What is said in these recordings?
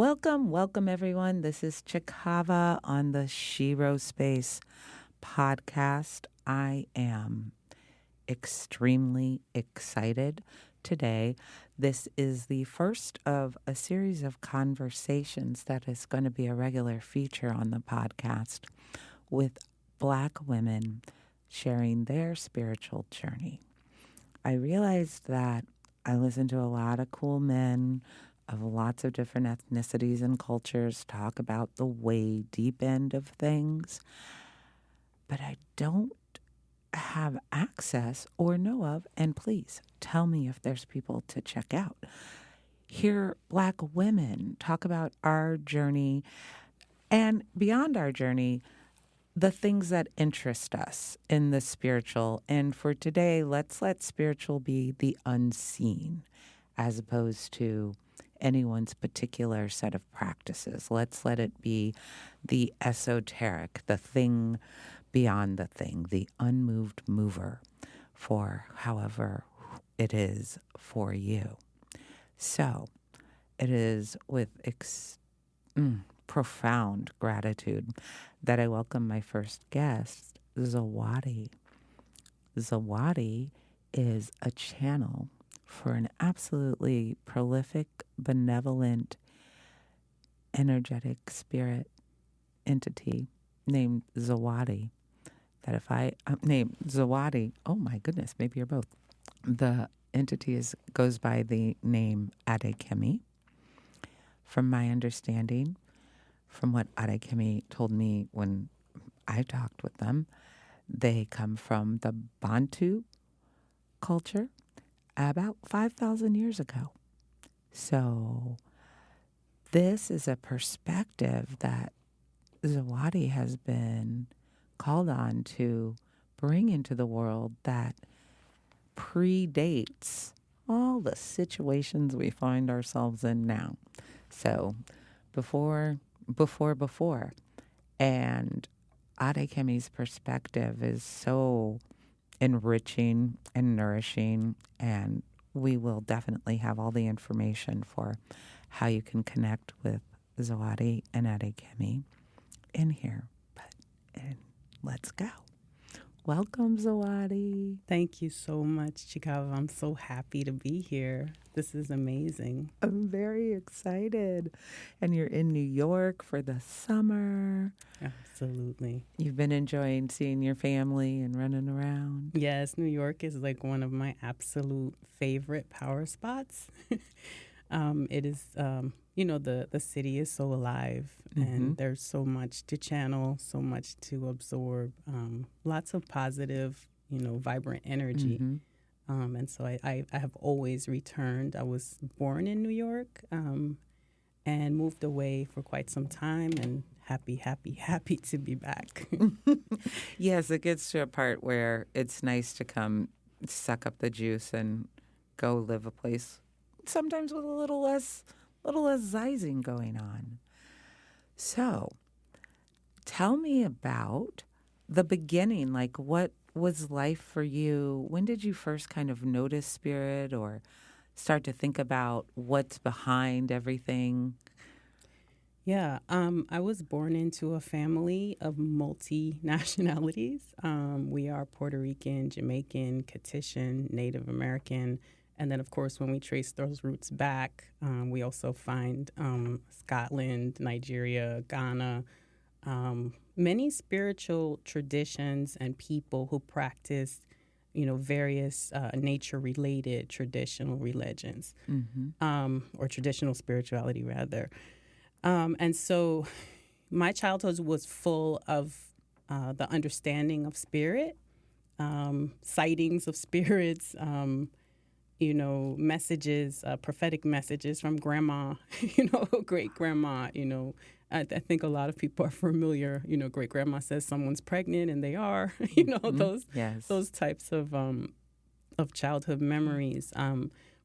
Welcome everyone. This is Chikava on the SHERO Space Podcast. I am extremely excited today. This is the first of a series of conversations that is going to be a regular feature on the podcast with Black women sharing their spiritual journey. I realized that I listen to a lot of cool men of lots of different ethnicities and cultures talk about the way deep end of things, but I don't have access or know of, and please tell me if there's people to check out. Hear Black women talk about our journey and beyond our journey, the things that interest us in the spiritual. And for today, let's let spiritual be the unseen as opposed to anyone's particular set of practices. Let's let it be the esoteric, the thing beyond the thing, the unmoved mover for however it is for you. So it is with profound gratitude that I welcome my first guest, Zawadi. Zawadi is a channel for an absolutely prolific, benevolent, energetic spirit entity named Zawadi. That if I name Zawadi, oh my goodness, maybe you're both. The entity goes by the name Adekemi. From my understanding, from what Adekemi told me when I talked with them, they come from the Bantu culture about 5,000 years ago. So this is a perspective that Zawadi has been called on to bring into the world that predates all the situations we find ourselves in now. So before. And Adekemi's perspective is so enriching and nourishing, and we will definitely have all the information for how you can connect with Zawadi and Adekemi in here. And let's go. Welcome, Zawadi. Thank you so much, Chikava. I'm so happy to be here. This is amazing. I'm very excited. And you're in New York for the summer. Absolutely. You've been enjoying seeing your family and running around. Yes, New York is like one of my absolute favorite power spots. It is, the city is so alive, and there's so much to channel, so much to absorb, lots of positive, vibrant energy. And so I have always returned. I was born in New York and moved away for quite some time, and happy to be back. Yes, it gets to a part where it's nice to come suck up the juice and go live a place sometimes with a little less zizing going on. So tell me about the beginning. Like, what was life for you? When did you first kind of notice spirit or start to think about what's behind everything? Yeah, I was born into a family of multi-nationalities. We are Puerto Rican, Jamaican, Caucasian, Native American. And then, of course, when we trace those roots back, we also find Scotland, Nigeria, Ghana, many spiritual traditions and people who practice, various nature-related traditional religions, or traditional spirituality, rather. And so my childhood was full of the understanding of spirit, sightings of spirits, messages, prophetic messages from grandma, great grandma, I think a lot of people are familiar, great grandma says someone's pregnant and they are, those types of childhood memories.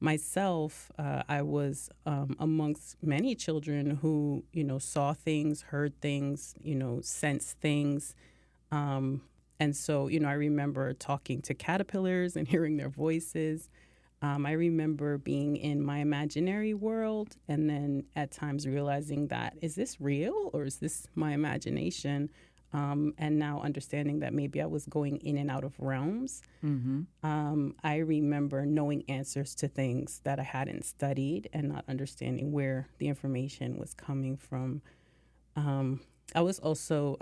Myself, I was amongst many children who, saw things, heard things, sensed things. And so, I remember talking to caterpillars and hearing their voices. I remember being in my imaginary world and then at times realizing that, is this real or is this my imagination? And now understanding that maybe I was going in and out of realms. I remember knowing answers to things that I hadn't studied and not understanding where the information was coming from. I was also,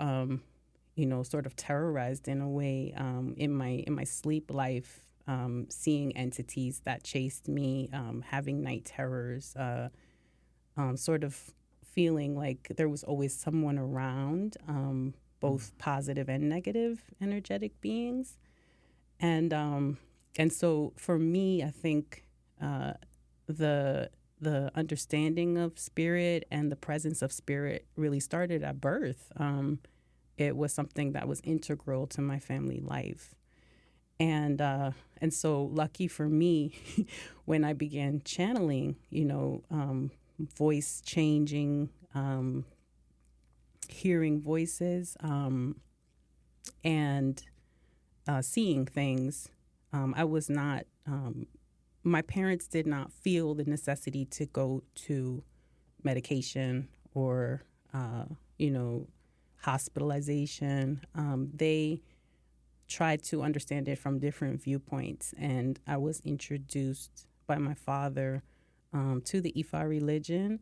sort of terrorized in a way in my sleep life. Seeing entities that chased me, having night terrors, sort of feeling like there was always someone around, both positive and negative energetic beings. And so for me, I think the understanding of spirit and the presence of spirit really started at birth. It was something that was integral to my family life. And so lucky for me, when I began channeling, voice changing, hearing voices, and seeing things, I was not, my parents did not feel the necessity to go to medication or, hospitalization. They tried to understand it from different viewpoints, and I was introduced by my father to the Ifa religion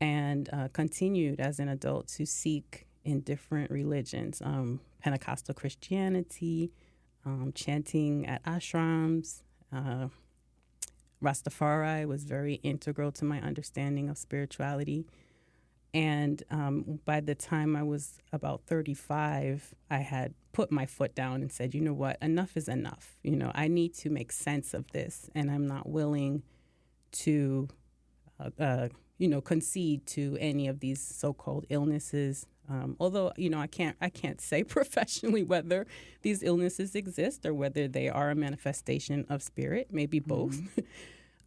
and continued as an adult to seek in different religions, Pentecostal Christianity, chanting at ashrams. Rastafari was very integral to my understanding of spirituality. And by the time I was about 35, I had put my foot down and said, you know what, enough is enough. I need to make sense of this, and I'm not willing to, concede to any of these so-called illnesses. Although, I can't say professionally whether these illnesses exist or whether they are a manifestation of spirit, maybe both.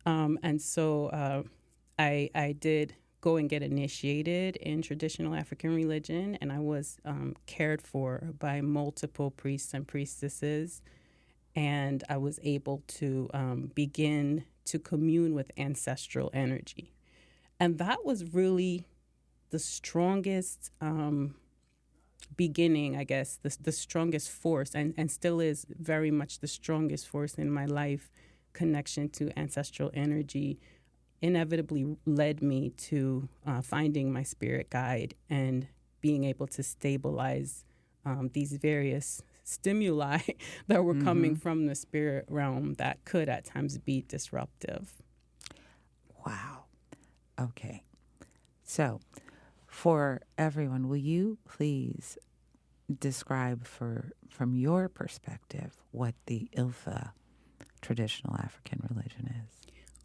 And so I did go and get initiated in traditional African religion, and I was cared for by multiple priests and priestesses, and I was able to begin to commune with ancestral energy. And that was really the strongest beginning, I guess, the strongest force, and still is very much the strongest force in my life. Connection to ancestral energy inevitably led me to finding my spirit guide and being able to stabilize these various stimuli that were coming from the spirit realm that could at times be disruptive. Wow. Okay. So for everyone, will you please describe from your perspective what the Ilfa traditional African religion is?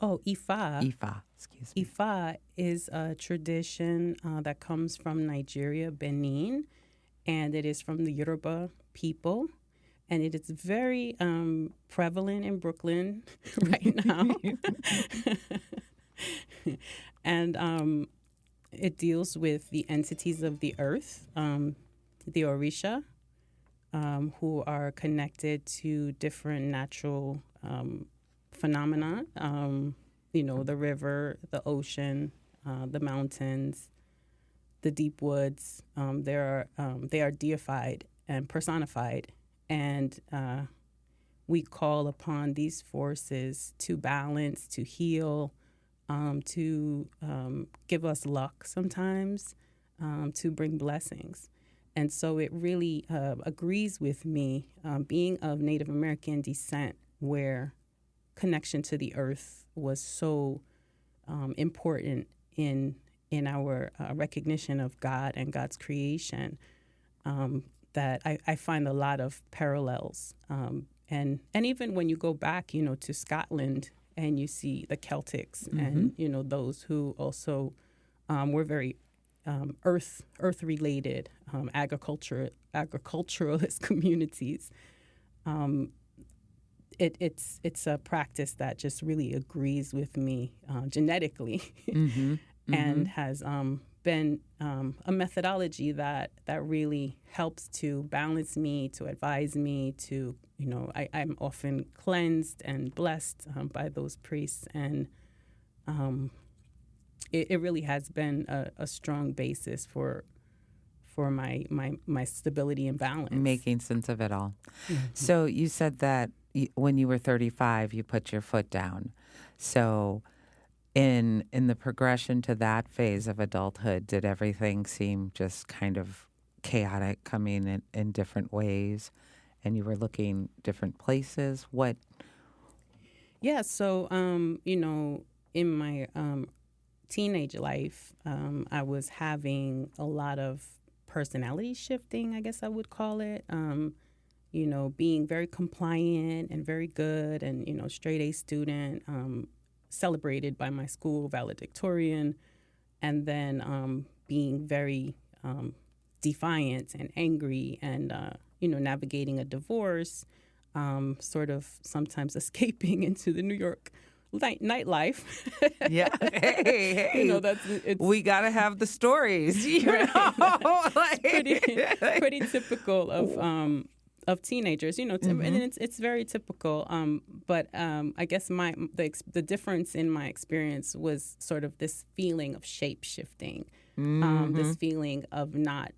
Oh, Ifa. Ifa, excuse me. Ifa is a tradition that comes from Nigeria, Benin, and it is from the Yoruba people. And it is very prevalent in Brooklyn right now. And it deals with the entities of the earth, the Orisha, who are connected to different natural phenomena, the river, the ocean, the mountains, the deep woods. They are deified and personified, and we call upon these forces to balance, to heal, to give us luck sometimes, to bring blessings. And so it really agrees with me, being of Native American descent, where connection to the earth was so important in our recognition of God and God's creation, that I find a lot of parallels. And even when you go back, to Scotland and you see the Celtics and, those who also were very earth related, agriculturalist communities. It's a practice that just really agrees with me genetically, and has been a methodology that really helps to balance me, to advise me, to, I'm often cleansed and blessed by those priests. And it really has been a strong basis for my stability and balance. Making sense of it all. Mm-hmm. So you said that when you were 35, you put your foot down. So in the progression to that phase of adulthood, did everything seem just kind of chaotic, coming in different ways, and you were looking different places? What? Yeah, so, in my teenage life, I was having a lot of personality shifting, I guess I would call it. Being very compliant and very good and, straight A student, celebrated by my school, valedictorian, and then being very defiant and angry and, navigating a divorce, sort of sometimes escaping into the New York nightlife. Yeah. Hey. We got to have the stories. Pretty typical of teenagers, Mm-hmm. and it's very typical. But I guess the difference in my experience was sort of this feeling of shape shifting, this feeling of not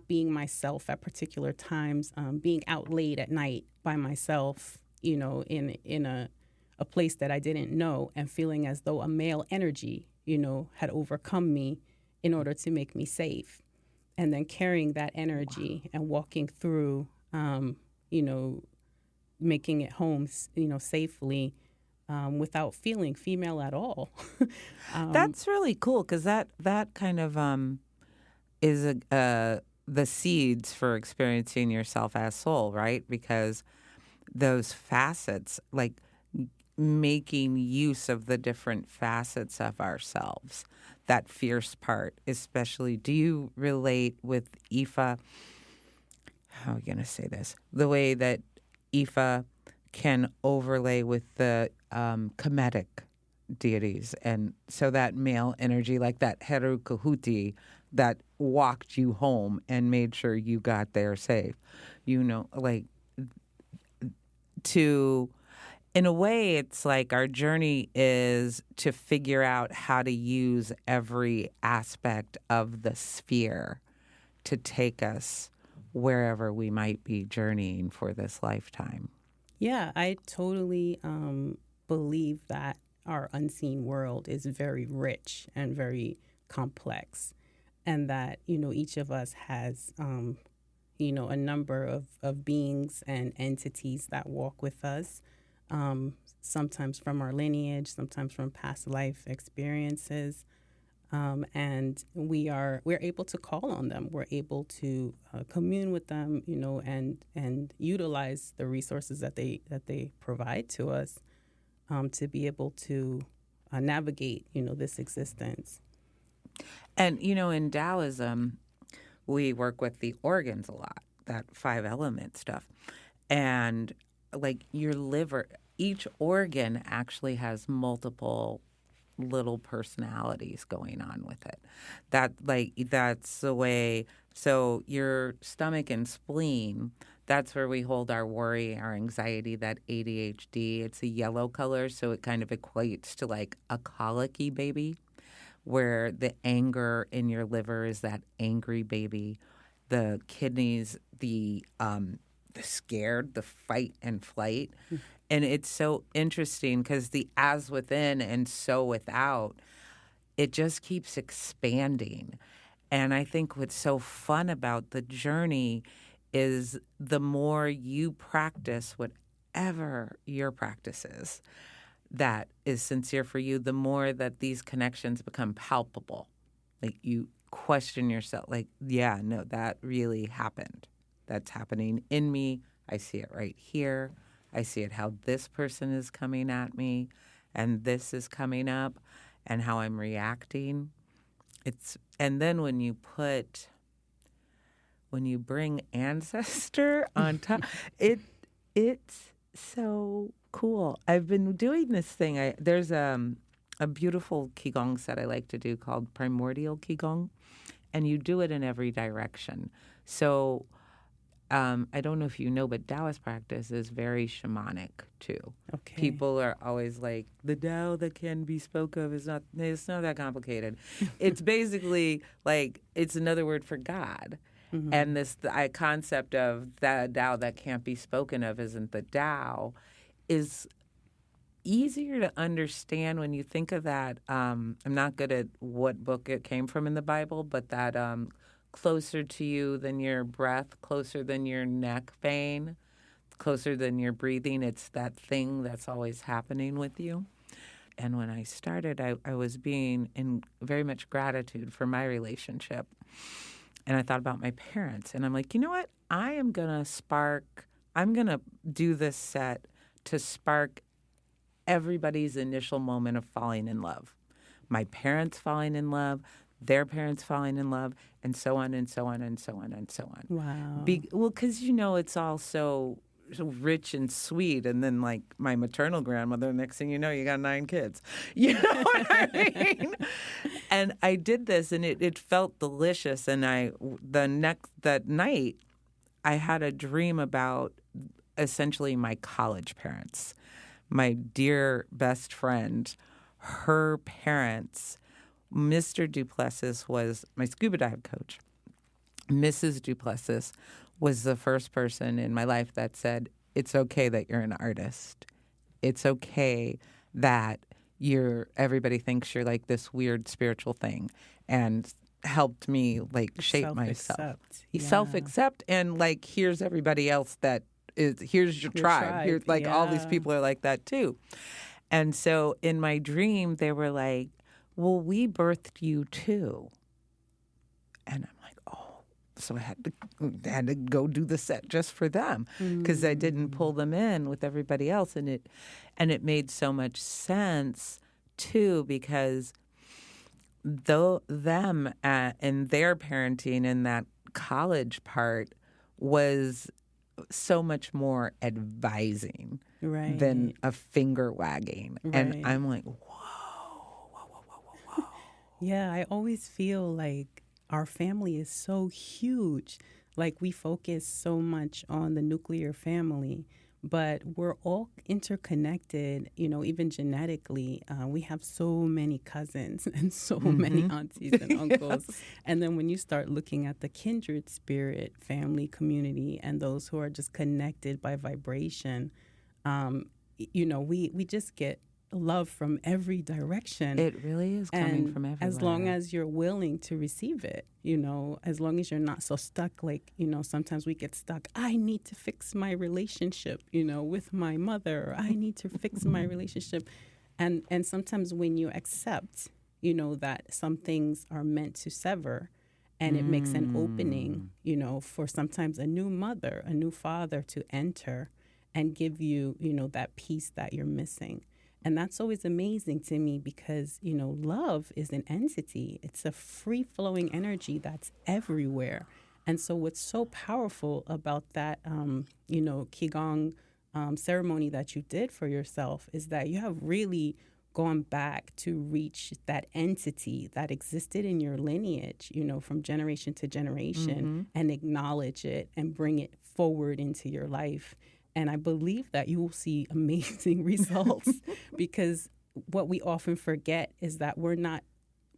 being myself at particular times, being out late at night by myself, in a place that I didn't know, and feeling as though a male energy, had overcome me in order to make me safe, and then carrying that energy and walking through. Making it home, safely, without feeling female at all. That's really cool, because that kind of is the seeds for experiencing yourself as soul, right? Because those facets, like making use of the different facets of ourselves, that fierce part, especially. Do you relate with Ifa? How are we going to say this? The way that Ifa can overlay with the Kemetic deities. And so that male energy, like that Heru Kahuti that walked you home and made sure you got there safe. In a way, it's like our journey is to figure out how to use every aspect of the sphere to take us wherever we might be journeying for this lifetime. Yeah, I totally believe that our unseen world is very rich and very complex, and that, each of us has, a number of beings and entities that walk with us, sometimes from our lineage, sometimes from past life experiences. And we're able to call on them. We're able to commune with them, and utilize the resources that they provide to us, to be able to navigate, this existence. And in Taoism, we work with the organs a lot, that 5 element stuff, and like your liver, each organ actually has multiple little personalities going on with it. That's the way. So your stomach and spleen, that's where we hold our worry, our anxiety, that ADHD. It's a yellow color, so it kind of equates to like a colicky baby, where the anger in your liver is that angry baby. The kidneys, the scared, the fight and flight. And it's so interesting because the as within and so without, it just keeps expanding. And I think what's so fun about the journey is the more you practice whatever your practice is that is sincere for you, the more that these connections become palpable. Like you question yourself, like, yeah, no, that really happened. That's happening in me. I see it right here. I see it how this person is coming at me and this is coming up and how I'm reacting. And then when you bring ancestor on top, it's so cool. I've been doing this thing. There's a beautiful qigong set I like to do called primordial qigong, and you do it in every direction. So I don't know if you know, but Taoist practice is very shamanic too. Okay. People are always like, the Tao that can be spoke of it's not that complicated. It's basically like, it's another word for God. Mm-hmm. And the concept of the Tao that can't be spoken of isn't the Tao is easier to understand when you think of that. I'm not good at what book it came from in the Bible, but that closer to you than your breath, closer than your neck vein, closer than your breathing. It's that thing that's always happening with you. And when I started, I was being in very much gratitude for my relationship. And I thought about my parents. And I'm like, you know what? I'm going to do this set to spark everybody's initial moment of falling in love. My parents falling in love, their parents falling in love, and so on and so on and so on and so on. Wow. Well, because, it's all so rich and sweet. And then, like, my maternal grandmother, next thing you know, you got 9 kids. You know what I mean? And I did this, and it felt delicious. And that night, I had a dream about essentially my college parents. My dear best friend, her parents. Mr. Duplessis was my scuba dive coach. Mrs. Duplessis was the first person in my life that said, it's okay that you're an artist. It's okay that everybody thinks you're like this weird spiritual thing, and helped me like shape myself. Self-accept, and like, here's everybody else here's your tribe. Here's like all these people are like that too. And so in my dream, they were like, well, we birthed you too. And I'm like, oh, so I had to go do the set just for them, because I didn't pull them in with everybody else. And it made so much sense too, because them and their parenting in that college part was so much more advising than a finger wagging. Right. And I'm like, whoa. Yeah, I always feel like our family is so huge. Like, we focus so much on the nuclear family, but we're all interconnected, even genetically. We have so many cousins and so many aunties and uncles. Yes. And then when you start looking at the kindred spirit, family, community, and those who are just connected by vibration, we just get love from every direction. It really is coming from everywhere. As long as you're willing to receive it, as long as you're not so stuck, like, sometimes we get stuck. I need to fix my relationship, with my mother. Or I need to fix my relationship. And sometimes when you accept, that some things are meant to sever, and it makes an opening, for sometimes a new mother, a new father to enter and give you, that peace that you're missing. And that's always amazing to me, because, love is an entity. It's a free-flowing energy that's everywhere. And so what's so powerful about that, Qigong ceremony that you did for yourself is that you have really gone back to reach that entity that existed in your lineage, from generation to generation, and acknowledge it and bring it forward into your life. And I believe that you will see amazing results, because what we often forget is that we're not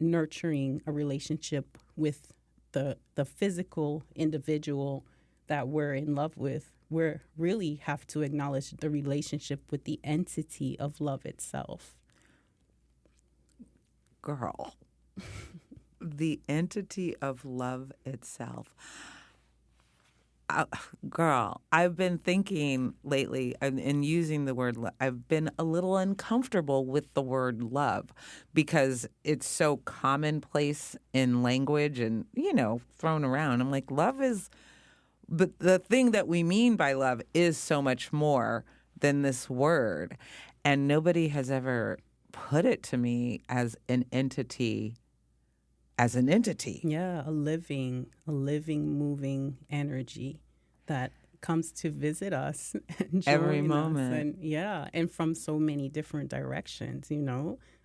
nurturing a relationship with the physical individual that we're in love with. We really have to acknowledge the relationship with the entity of love itself. Girl, the entity of love itself. Girl, I've been thinking lately, and using the word love, I've been a little uncomfortable with the word love, because it's so commonplace in language and, thrown around. I'm like, love is, but the thing that we mean by love is so much more than this word. And nobody has ever put it to me as an entity. Yeah, a living, moving energy that comes to visit us and every join moment. us. And from so many different directions,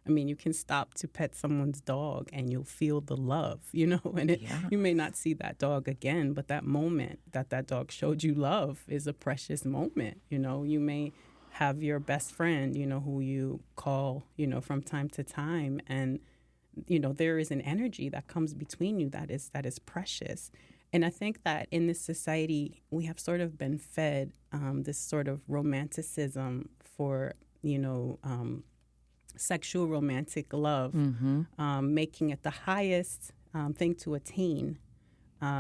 I mean, you can stop to pet someone's dog and you'll feel the love, and you may not see that dog again, but that moment that dog showed you love is a precious moment. You may have your best friend, who you call, from time to time. And, there is an energy that comes between you that is precious. And I think that in this society, we have sort of been fed this sort of romanticism for, sexual romantic love, making it the highest thing to attain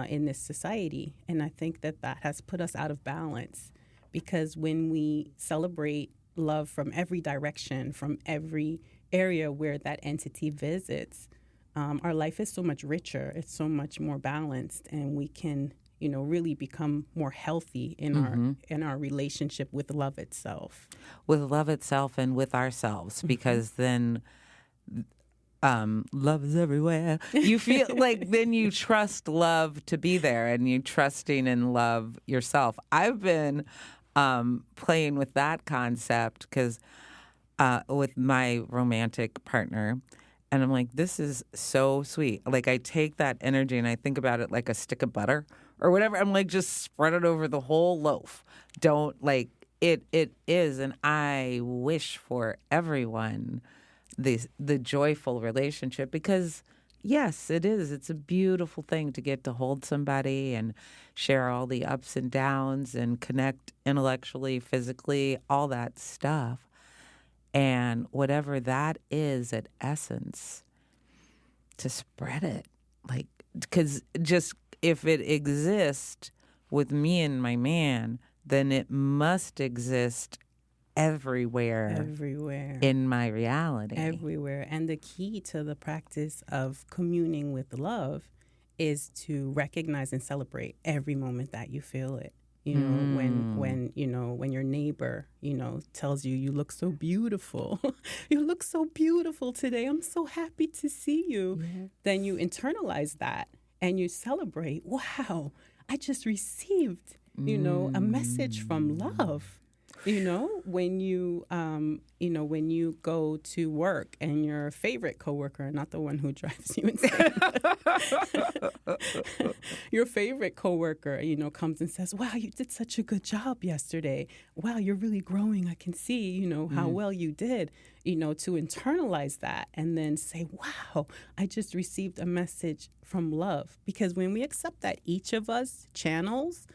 in this society. And I think that has put us out of balance, because when we celebrate love from every direction, from every area where that entity visits, our life is so much richer. It's so much more balanced, and we can, really become more healthy in our relationship with love itself. With love itself and with ourselves, because then love is everywhere. You feel like then you trust love to be there, and you trusting in love yourself. I've been playing with that concept because with my romantic partner. And I'm like, this is so sweet. Like, I take that energy and I think about it like a stick of butter or whatever. I'm like, just spread it over the whole loaf. Don't, like, it is. And I wish for everyone the joyful relationship, because, yes, it is. It's a beautiful thing to get to hold somebody and share all the ups and downs and connect intellectually, physically, all that stuff. And whatever that is at essence, to spread it. Like, because just if it exists with me and my man, then it must exist everywhere in my reality. Everywhere. And the key to the practice of communing with love is to recognize and celebrate every moment that you feel it. When your neighbor, tells you look so beautiful. You look so beautiful today. I'm so happy to see you. Yeah. Then you internalize that and you celebrate. Wow, I just received, a message from love. When you go to work and your favorite coworker, not the one who drives you insane, your favorite coworker, comes and says, wow, you did such a good job yesterday. Wow, you're really growing. I can see, how well you did, to internalize that and then say, wow, I just received a message from love. Because when we accept that each of us channels,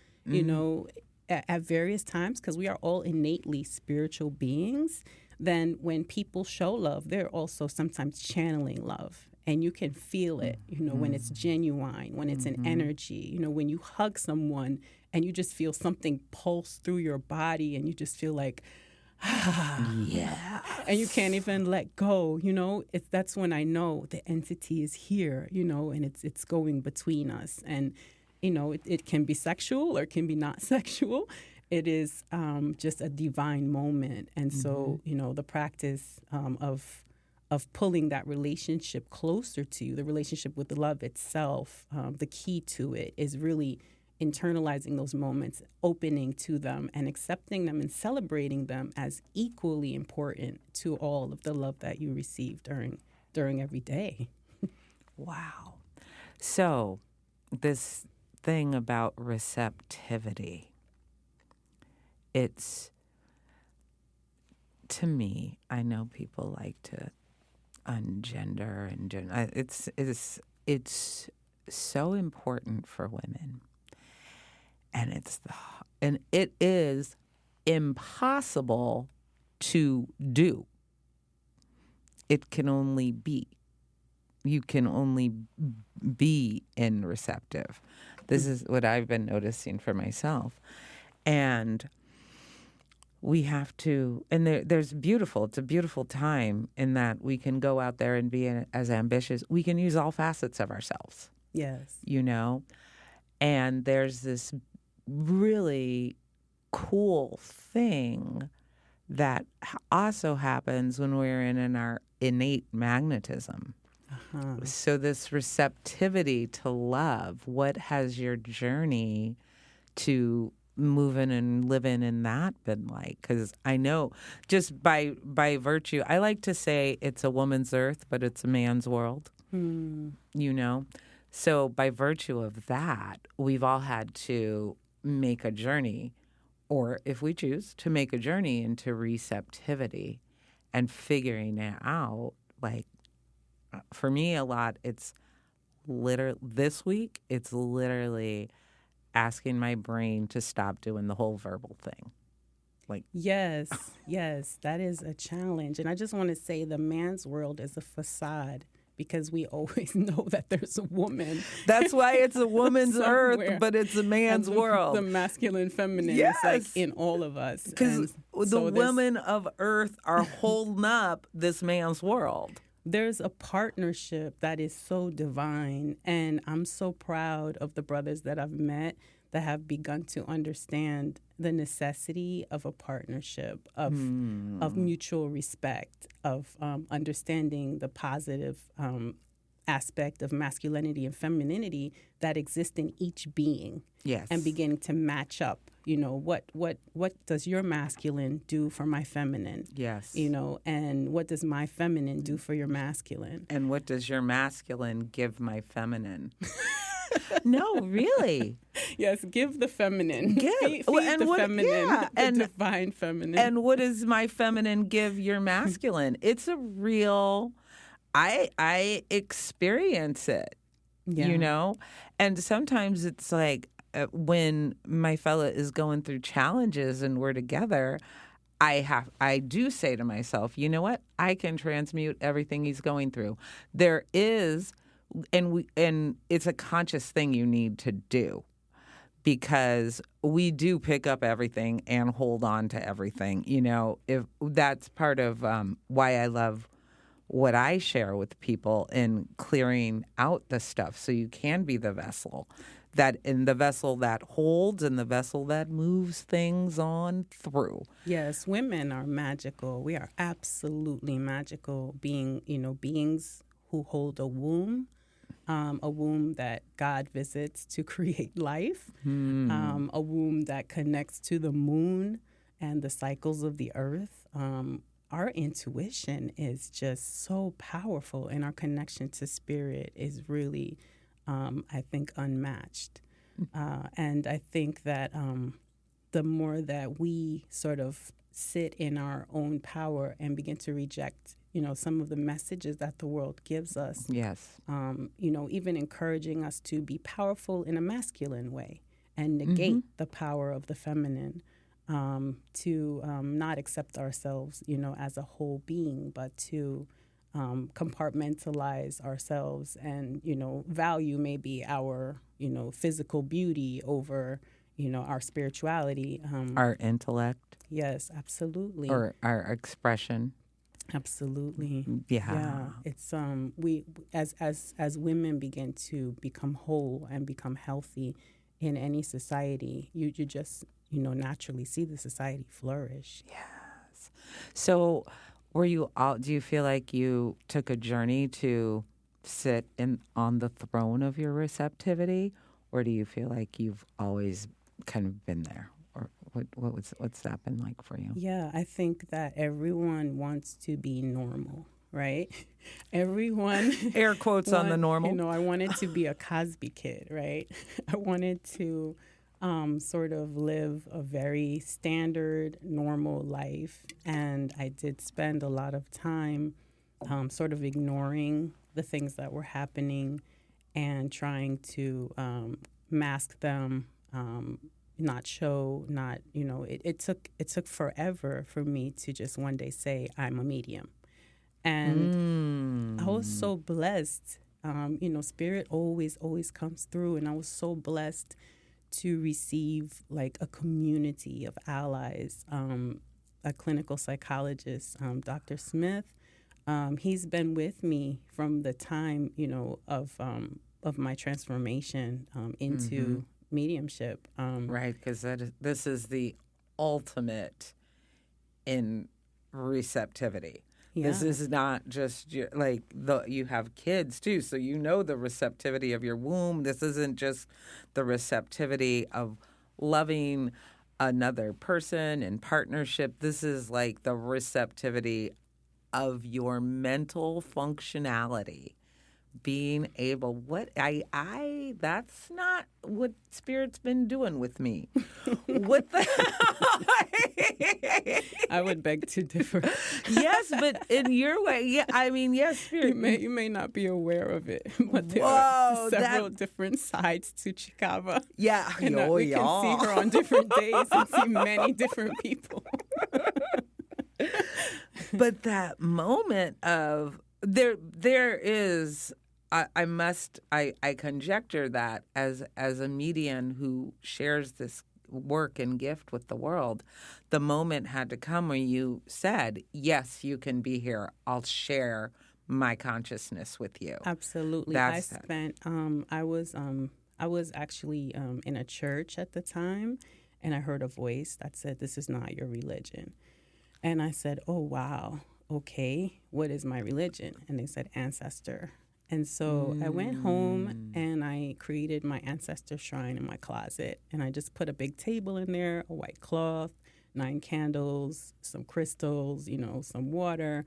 at various times, because we are all innately spiritual beings, then when people show love, they're also sometimes channeling love. And you can feel it, when it's genuine, when it's an energy, when you hug someone and you just feel something pulse through your body and you just feel like, yeah. And you can't even let go, that's when I know the entity is here, and it's going between us. And it can be sexual or it can be not sexual. It is just a divine moment. And so, the practice of pulling that relationship closer to you, the relationship with the love itself, the key to it is really internalizing those moments, opening to them and accepting them and celebrating them as equally important to all of the love that you receive during every day. Wow. So this thing about receptivity, it's, to me, I know people like to ungender and gender. It's so important for women, and it is impossible to do. It can only be. You can only be in receptive. This is what I've been noticing for myself. And we have to, and there's it's a beautiful time in that we can go out there and be as ambitious. We can use all facets of ourselves. Yes. And there's this really cool thing that also happens when we're in our innate magnetism. Uh-huh. So this receptivity to love, what has your journey to moving and living in that been like? Because I know just by virtue, I like to say it's a woman's earth, but it's a man's world, you know? So by virtue of that, we've all had to make a journey, or if we choose to make a journey into receptivity and figuring it out. Like for me, a lot, it's literally this week, it's literally asking my brain to stop doing the whole verbal thing. Like, yes, that is a challenge. And I just want to say the man's world is a facade because we always know that there's a woman. That's why it's a woman's earth, but it's a man's world. The masculine, feminine yes. is like in all of us. Because the women of earth are holding up this man's world. There's a partnership that is so divine, and I'm so proud of the brothers that I've met that have begun to understand the necessity of a partnership, of mutual respect, of understanding the positive aspect of masculinity and femininity that exists in each being. Yes. And beginning to match up. You know, what does your masculine do for my feminine? Yes. You know, and what does my feminine do for your masculine? And what does your masculine give my feminine? No, really. Yes, give the feminine. Feed the feminine, the divine feminine. And what does my feminine give your masculine? It's a real, I experience it, you know? And sometimes it's like, when my fella is going through challenges and we're together, I do say to myself, you know what? I can transmute everything he's going through. There is, and it's a conscious thing you need to do, because we do pick up everything and hold on to everything. You know, if that's part of why I love what I share with people in clearing out the stuff, so you can be the vessel. That in the vessel that holds and the vessel that moves things on through. Yes, women are magical. We are absolutely magical beings who hold a womb that God visits to create life, a womb that connects to the moon and the cycles of the earth. Our intuition is just so powerful, and our connection to spirit is really I think, unmatched. And I think that the more that we sort of sit in our own power and begin to reject, some of the messages that the world gives us. Yes. Even encouraging us to be powerful in a masculine way and negate the power of the feminine, to not accept ourselves, as a whole being, but to compartmentalize ourselves and, value maybe our, physical beauty over, our spirituality. Our intellect. Yes, absolutely. Or our expression. Absolutely. Yeah. It's we as women begin to become whole and become healthy in any society, you just, naturally see the society flourish. Yes. So do you feel like you took a journey to sit on the throne of your receptivity, or do you feel like you've always kind of been there? Or what's that been like for you? Yeah, I think that everyone wants to be normal, right? Everyone air quotes on the normal. I wanted to be a Cosby kid, right? I wanted to sort of live a very standard, normal life. And I did spend a lot of time sort of ignoring the things that were happening and trying to mask them, not show, it took forever for me to just one day say, I'm a medium. And I was so blessed. Spirit always comes through. And I was so blessed to receive like a community of allies, a clinical psychologist, Dr. Smith. He's been with me from the time, of my transformation into mediumship. Right, because this is the ultimate in receptivity. Yeah. This is not just you have kids too, so the receptivity of your womb. This isn't just the receptivity of loving another person in partnership. This is like the receptivity of your mental functionality. Being able, that's not what Spirit's been doing with me. What the? I would beg to differ. Yes, but in your way, yeah. I mean, yes, Spirit. You may not be aware of it, but there are several different sides to Chikava. Yeah, and we can see her on different days and see many different people. But that moment of there is. I conjecture that as a median who shares this work and gift with the world, the moment had to come where you said, yes, you can be here. I'll share my consciousness with you. Absolutely. I was actually in a church at the time, and I heard a voice that said, this is not your religion. And I said, oh, wow. Okay. What is my religion? And they said, ancestor. And so I went home and I created my ancestor shrine in my closet. And I just put a big table in there, a white cloth, 9 candles, some crystals, some water.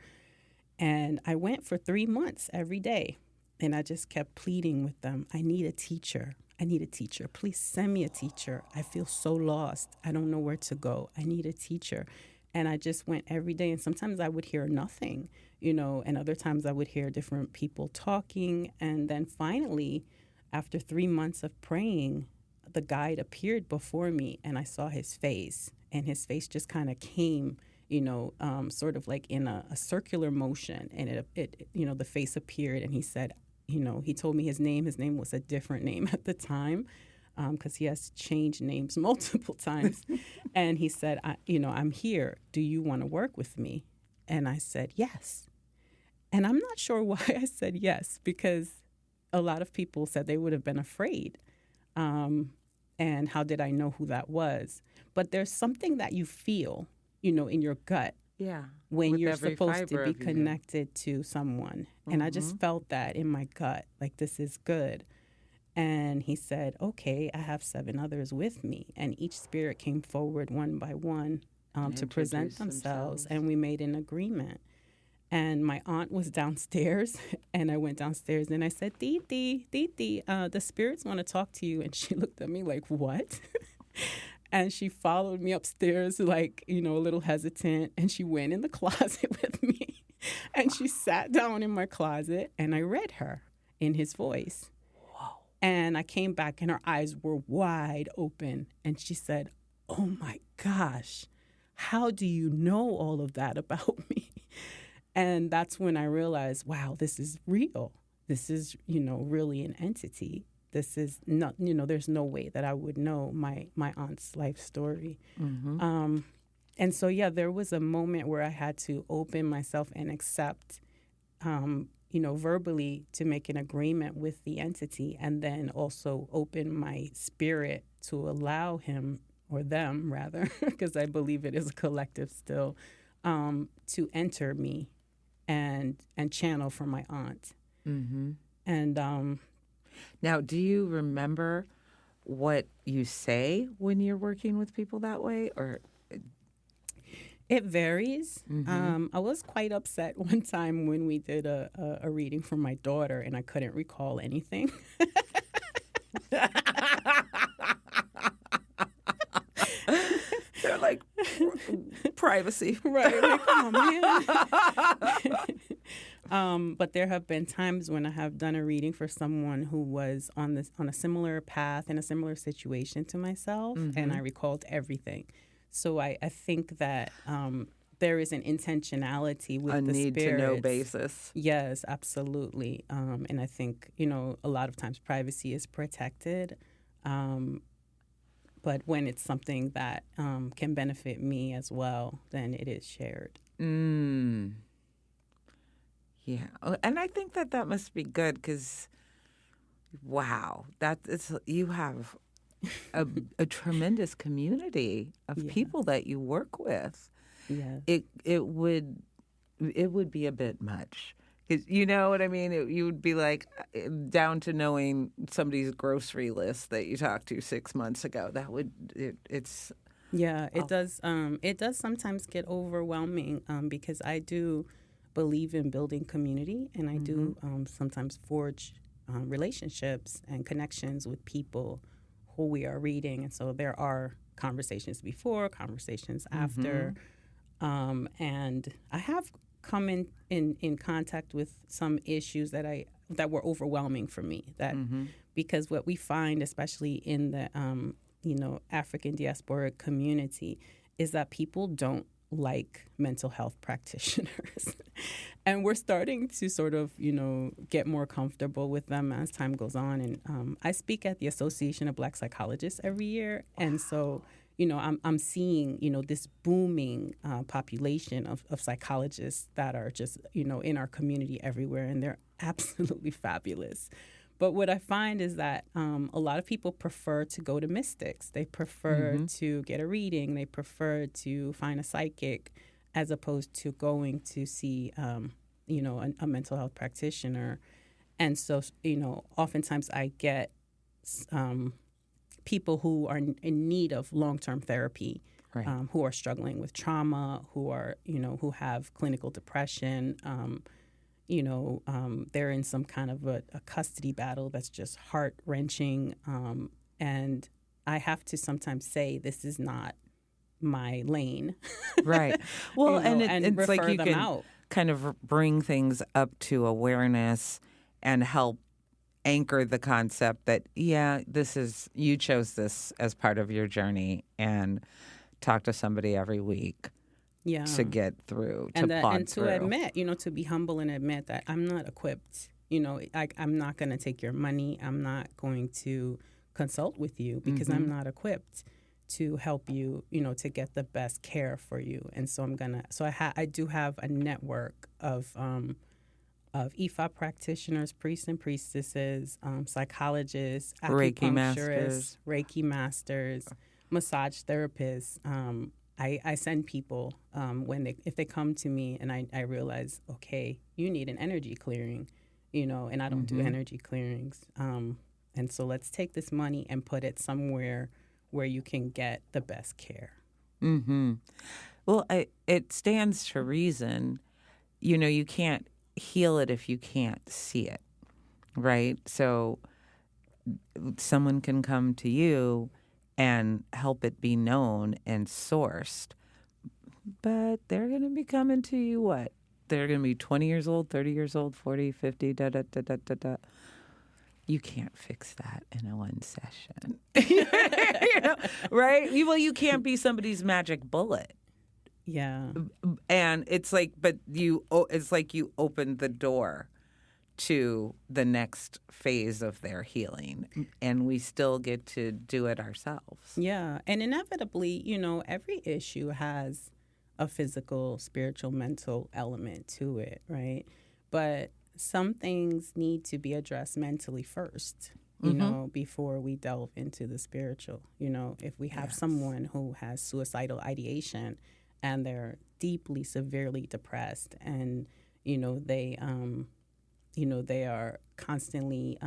And I went for 3 months every day. And I just kept pleading with them. I need a teacher. I need a teacher. Please send me a teacher. I feel so lost. I don't know where to go. I need a teacher. And I just went every day. And sometimes I would hear nothing. And other times I would hear different people talking. And then finally, after 3 months of praying, the guide appeared before me and I saw his face. And his face just kind of came, sort of like in a circular motion. And it the face appeared and he said, he told me his name. His name was a different name at the time because he has changed names multiple times. And he said, I'm here. Do you want to work with me? And I said, yes. And I'm not sure why I said yes, because a lot of people said they would have been afraid. And how did I know who that was? But there's something that you feel, in your gut. Yeah. When you're supposed to be connected to someone. Mm-hmm. And I just felt that in my gut, like this is good. And he said, okay, I have 7 others with me. And each spirit came forward one by one to present themselves. And we made an agreement. And my aunt was downstairs, and I went downstairs, and I said, Titi, the spirits want to talk to you. And she looked at me like, what? And she followed me upstairs, like, a little hesitant, and she went in the closet with me. And she sat down in my closet, and I read her in his voice. Whoa. And I came back, and her eyes were wide open, and she said, oh, my gosh, how do you know all of that about me? And that's when I realized, wow, this is real. This is, really an entity. This is not, there's no way that I would know my aunt's life story. Mm-hmm. And so, yeah, there was a moment where I had to open myself and accept, verbally to make an agreement with the entity, and then also open my spirit to allow him, or them rather, because I believe it is a collective still, to enter me and channel for my aunt. Mm-hmm. And now, do you remember what you say when you're working with people that way, or? It varies. Mm-hmm. I was quite upset one time when we did a reading for my daughter, and I couldn't recall anything. They're like, privacy. Right. Like, oh, man. But there have been times when I have done a reading for someone who was on a similar path in a similar situation to myself, mm-hmm. and I recalled everything. So I think that there is an intentionality with the spirits. A need-to-know basis. Yes, absolutely. And I think, a lot of times privacy is protected. But when it's something that can benefit me as well, then it is shared. Yeah. And I think that must be good because, wow, you have a tremendous community of people that you work with. Yeah. It would be a bit much You know what I mean? You would be like down to knowing somebody's grocery list that you talked to 6 months ago. That would it's Yeah, it does. It does sometimes get overwhelming because I do believe in building community, and I do sometimes forge relationships and connections with people who we are reading. And so there are conversations before, conversations after, and I have come in contact with some issues that were overwhelming for me. That because what we find, especially in the African diasporic community, is that people don't like mental health practitioners. And we're starting to sort of, get more comfortable with them as time goes on. And I speak at the Association of Black Psychologists every year. And so, I'm seeing, this booming population of psychologists that are just, in our community everywhere. And they're absolutely fabulous. But what I find is that a lot of people prefer to go to mystics. They prefer to get a reading. They prefer to find a psychic as opposed to going to see, a mental health practitioner. And so, oftentimes I get people who are in need of long-term therapy, right. Who are struggling with trauma, who are, who have clinical depression, they're in some kind of a custody battle that's just heart-wrenching. And I have to sometimes say, this is not my lane. Right. Well, and it's refer like you them can out. kind of bring things up to awareness and help anchor the concept that, you chose this as part of your journey, and talk to somebody every week. Yeah. To get through, and to to admit, to be humble and admit that I'm not equipped. I'm not going to take your money. I'm not going to consult with you because I'm not equipped to help you, to get the best care for you. And so I do have a network of IFA practitioners, priests and priestesses, psychologists, acupuncturists, Reiki masters, massage therapists. I send people if they come to me and I realize, okay, you need an energy clearing, and I don't do energy clearings. And so let's take this money and put it somewhere where you can get the best care. Well, it stands to reason. You can't heal it if you can't see it, right? So someone can come to you and help it be known and sourced. But they're going to be coming to you what? They're going to be 20 years old, 30 years old, 40, 50, da-da-da-da-da-da. You can't fix that in a one session. Right? Well, you can't be somebody's magic bullet. Yeah. And it's like, it's like you opened the door to the next phase of their healing, and we still get to do it ourselves. Yeah, and inevitably, every issue has a physical, spiritual, mental element to it, right? But some things need to be addressed mentally first, before we delve into the spiritual. If we have someone who has suicidal ideation and they're deeply, severely depressed, and, they are constantly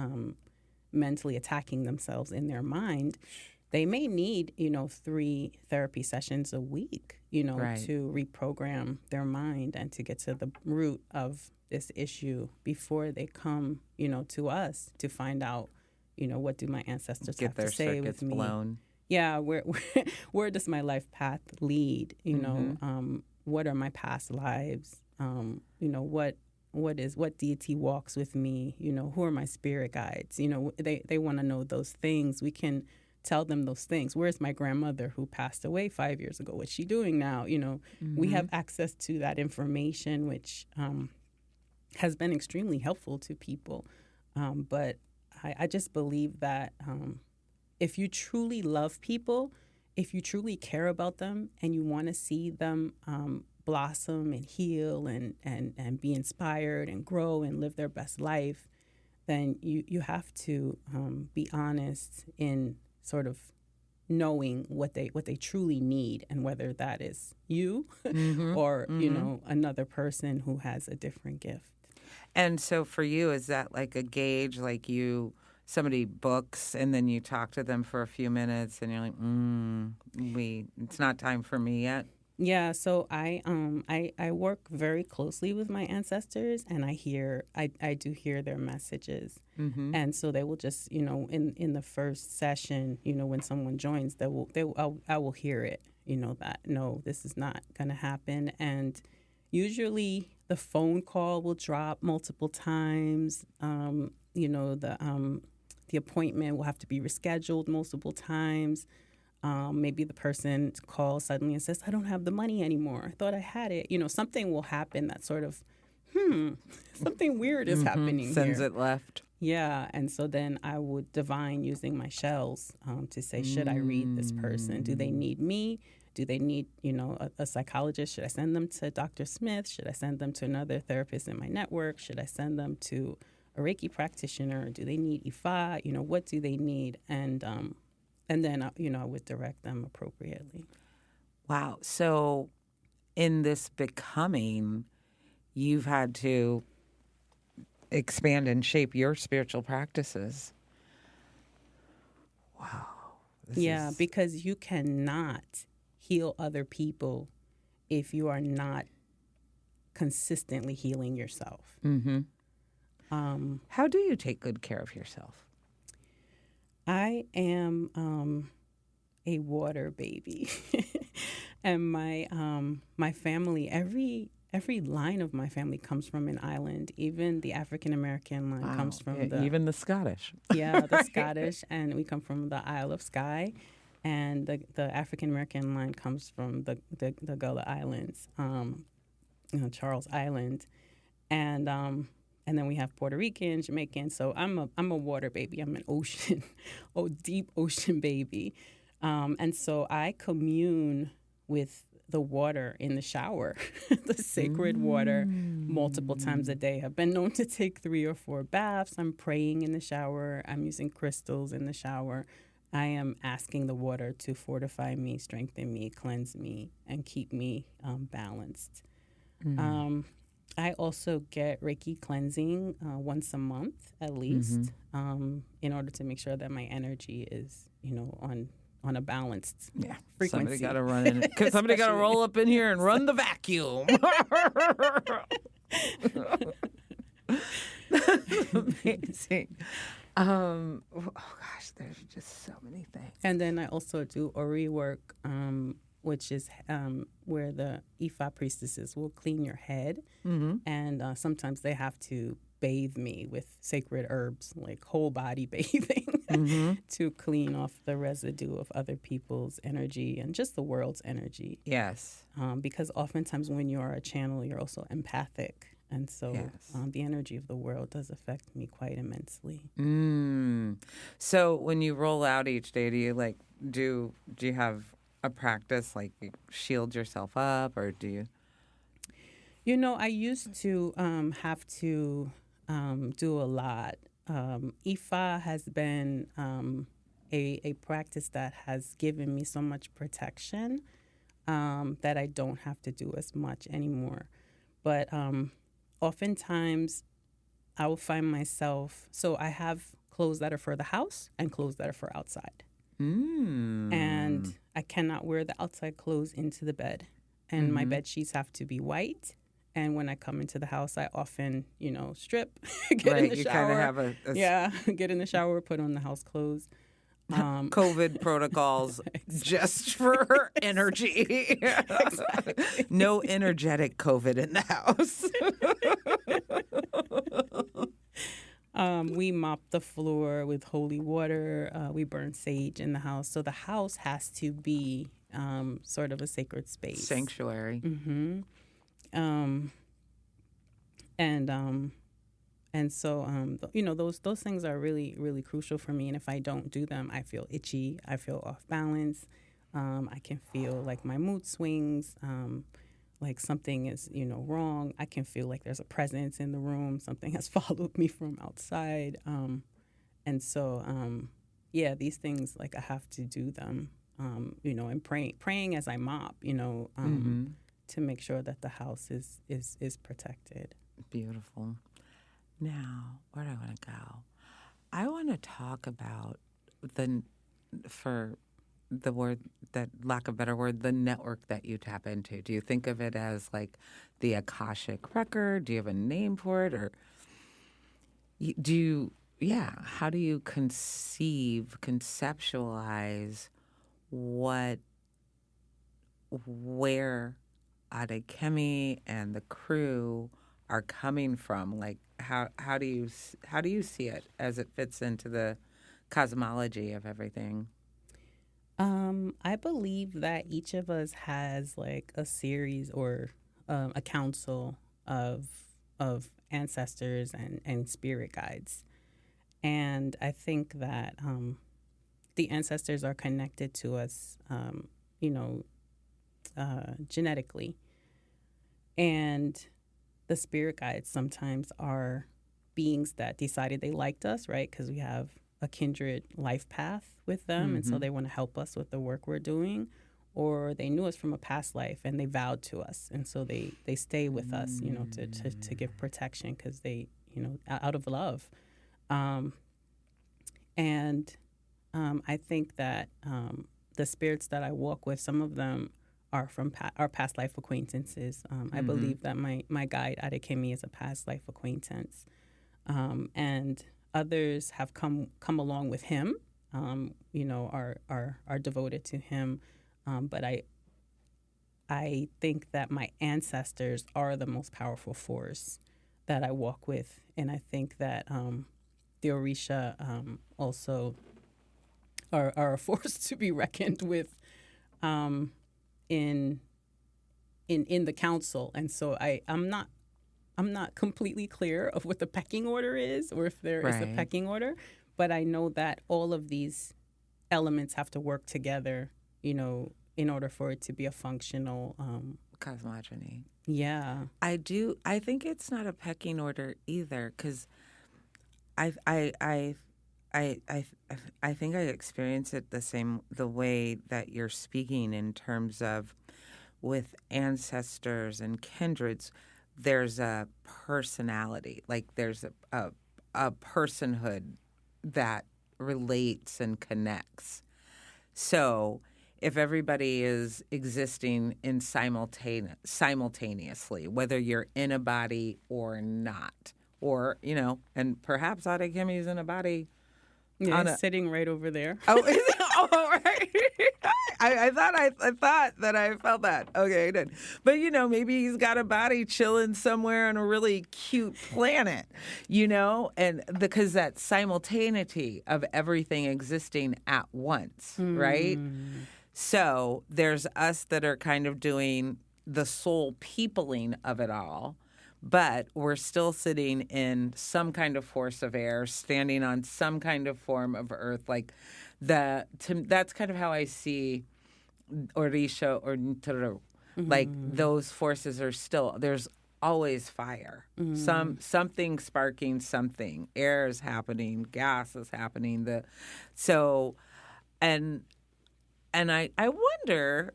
mentally attacking themselves in their mind, they may need, 3 therapy sessions a week, right. to reprogram their mind and to get to the root of this issue before they come, to us to find out, what do my ancestors have to say with me? Blown. Yeah, where does my life path lead? What are my past lives? What deity walks with me? Who are my spirit guides? They want to know those things. We can tell them those things. Where's my grandmother who passed away 5 years ago? What's she doing now? We have access to that information, which has been extremely helpful to people. But I just believe that if you truly love people, if you truly care about them, and you want to see them blossom and heal and be inspired and grow and live their best life, then you have to be honest in sort of knowing what they truly need, and whether that is you or another person who has a different gift. And so for you, is that like a gauge, like somebody books and then you talk to them for a few minutes and you're like, it's not time for me yet? Yeah, so I work very closely with my ancestors, and I do hear their messages, and so they will just in the first session, when someone joins, I will hear it, that no, this is not going to happen, and usually the phone call will drop multiple times. The appointment will have to be rescheduled multiple times. Maybe the person calls suddenly and says, I don't have the money anymore. I thought I had it. Something will happen that sort of, something weird is happening Sends here. it left. Yeah. And so then I would divine using my shells to say, should I read this person? Do they need me? Do they need, a psychologist? Should I send them to Dr. Smith? Should I send them to another therapist in my network? Should I send them to a Reiki practitioner? Do they need Ifa? What do they need? And then, I would direct them appropriately. Wow. So in this becoming, you've had to expand and shape your spiritual practices. Wow. Because you cannot heal other people if you are not consistently healing yourself. How do you take good care of yourself? I am a water baby, and my family, every line of my family comes from an island. Even the African American line comes from even the Scottish. The Scottish, and we come from the Isle of Skye, and the African American line comes from the Gullah Islands, Charles Island, and then we have Puerto Rican, Jamaican. So I'm a water baby. I'm an ocean, deep ocean baby. And so I commune with the water in the shower, the sacred water, multiple times a day. I've been known to take 3 or 4 baths. I'm praying in the shower. I'm using crystals in the shower. I am asking the water to fortify me, strengthen me, cleanse me, and keep me balanced. I also get Reiki cleansing once a month at least, in order to make sure that my energy is, on a balanced frequency. Somebody got to run in. Somebody got to roll up in here and run the vacuum. That's amazing. Oh gosh, there's just so many things. And then I also do Ori work, which is where the Ifa priestesses will clean your head. And sometimes they have to bathe me with sacred herbs, like whole body bathing, to clean off the residue of other people's energy and just the world's energy. Yes. Because oftentimes when you're a channel, you're also empathic. And so the energy of the world does affect me quite immensely. So when you roll out each day, do you have a practice, like you shield yourself up, or do you? I used to have to do a lot. Ifa has been a practice that has given me so much protection that I don't have to do as much anymore. But oftentimes I will find myself, so I have clothes that are for the house and clothes that are for outside. And I cannot wear the outside clothes into the bed. And my bed sheets have to be white. And when I come into the house, I often, strip, get in the shower. You kind of have get in the shower, put on the house clothes. COVID protocols just for energy. Exactly. No energetic COVID in the house. We mop the floor with holy water. We burn sage in the house. So the house has to be sort of a sacred space. Sanctuary. And so, those things are really, really crucial for me. And if I don't do them, I feel itchy. I feel off balance. I can feel like my mood swings, like something is, wrong. I can feel like there's a presence in the room. Something has followed me from outside. And so, these things, like I have to do them, and praying as I mop, to make sure that the house is protected. Beautiful. Now, where do I want to go? I want to talk about for the word, that lack of a better word, the network that you tap into. Do you think of it as like the Akashic record? Do you have a name for it? Or how do you conceptualize where Adekemi and the crew are coming from? Like, how do you see it as it fits into the cosmology of everything? I believe that each of us has like a series or a council of ancestors and spirit guides, and I think that the ancestors are connected to us, genetically, and the spirit guides sometimes are beings that decided they liked us, right? Because we have a kindred life path with them, and so they want to help us with the work we're doing, or they knew us from a past life and they vowed to us, and so they stay with us, to give protection because they, out of love. I think that the spirits that I walk with, some of them are from our past life acquaintances. I believe that my guide Adekemi is a past life acquaintance, and others have come along with him, are devoted to him. But I think that my ancestors are the most powerful force that I walk with, and I think that the Orisha also are a force to be reckoned with in the council. And so I'm not completely clear of what the pecking order is, or if there is a pecking order, but I know that all of these elements have to work together, in order for it to be a functional cosmogony. Yeah. I think it's not a pecking order either, because I think I experience it the way that you're speaking, in terms of with ancestors and kindreds. There's a personality, like there's a personhood that relates and connects. So if everybody is existing in simultaneously, whether you're in a body or not, or, and perhaps Adekemi is in a body. Yeah, sitting right over there. Oh, right. I thought that I felt that. Okay, I did. But, maybe he's got a body chilling somewhere on a really cute planet, and because that simultaneity of everything existing at once, right? So there's us that are kind of doing the soul peopling of it all, but we're still sitting in some kind of force of air, standing on some kind of form of earth. Like that's kind of how I see Orisha or Nturu. Like those forces are still, there's always fire. Something sparking something. Air is happening, gas is happening. And I wonder,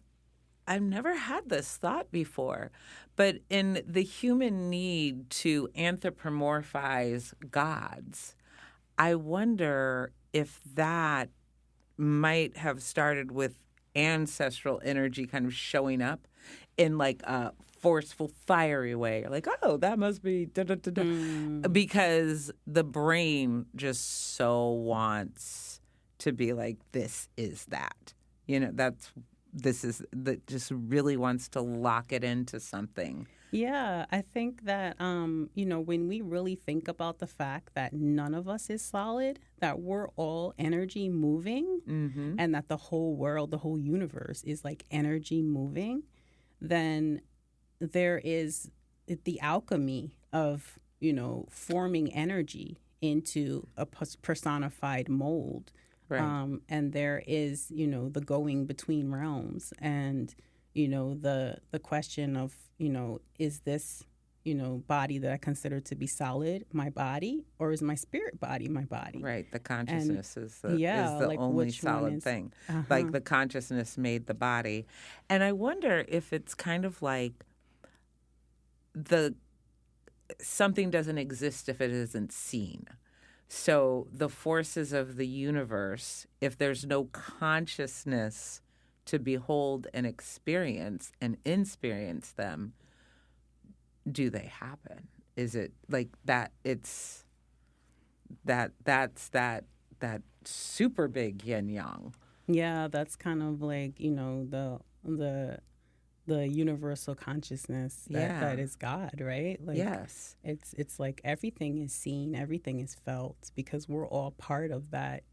I've never had this thought before, but in the human need to anthropomorphize gods, I wonder if that might have started with ancestral energy kind of showing up in like a forceful, fiery way. Like, oh, that must be da-da-da-da. Because the brain just so wants to be like, this is that. Just really wants to lock it into something. Yeah, I think that, when we really think about the fact that none of us is solid, that we're all energy moving, and that the whole world, the whole universe is like energy moving, then there is the alchemy of, forming energy into a personified mold. Right. And there is, the going between realms, and, the question of, is this, body that I consider to be solid my body, or is my spirit body my body? Right. The consciousness is the like only solid thing. Like the consciousness made the body. And I wonder if it's kind of like something doesn't exist if it isn't seen. So the forces of the universe, if there's no consciousness to behold and experience them, do they happen? Is it like that? It's that's that super big yin yang. Yeah, that's kind of like, the universal consciousness that is God, right? Like, yes. It's like everything is seen, everything is felt, because we're all part of that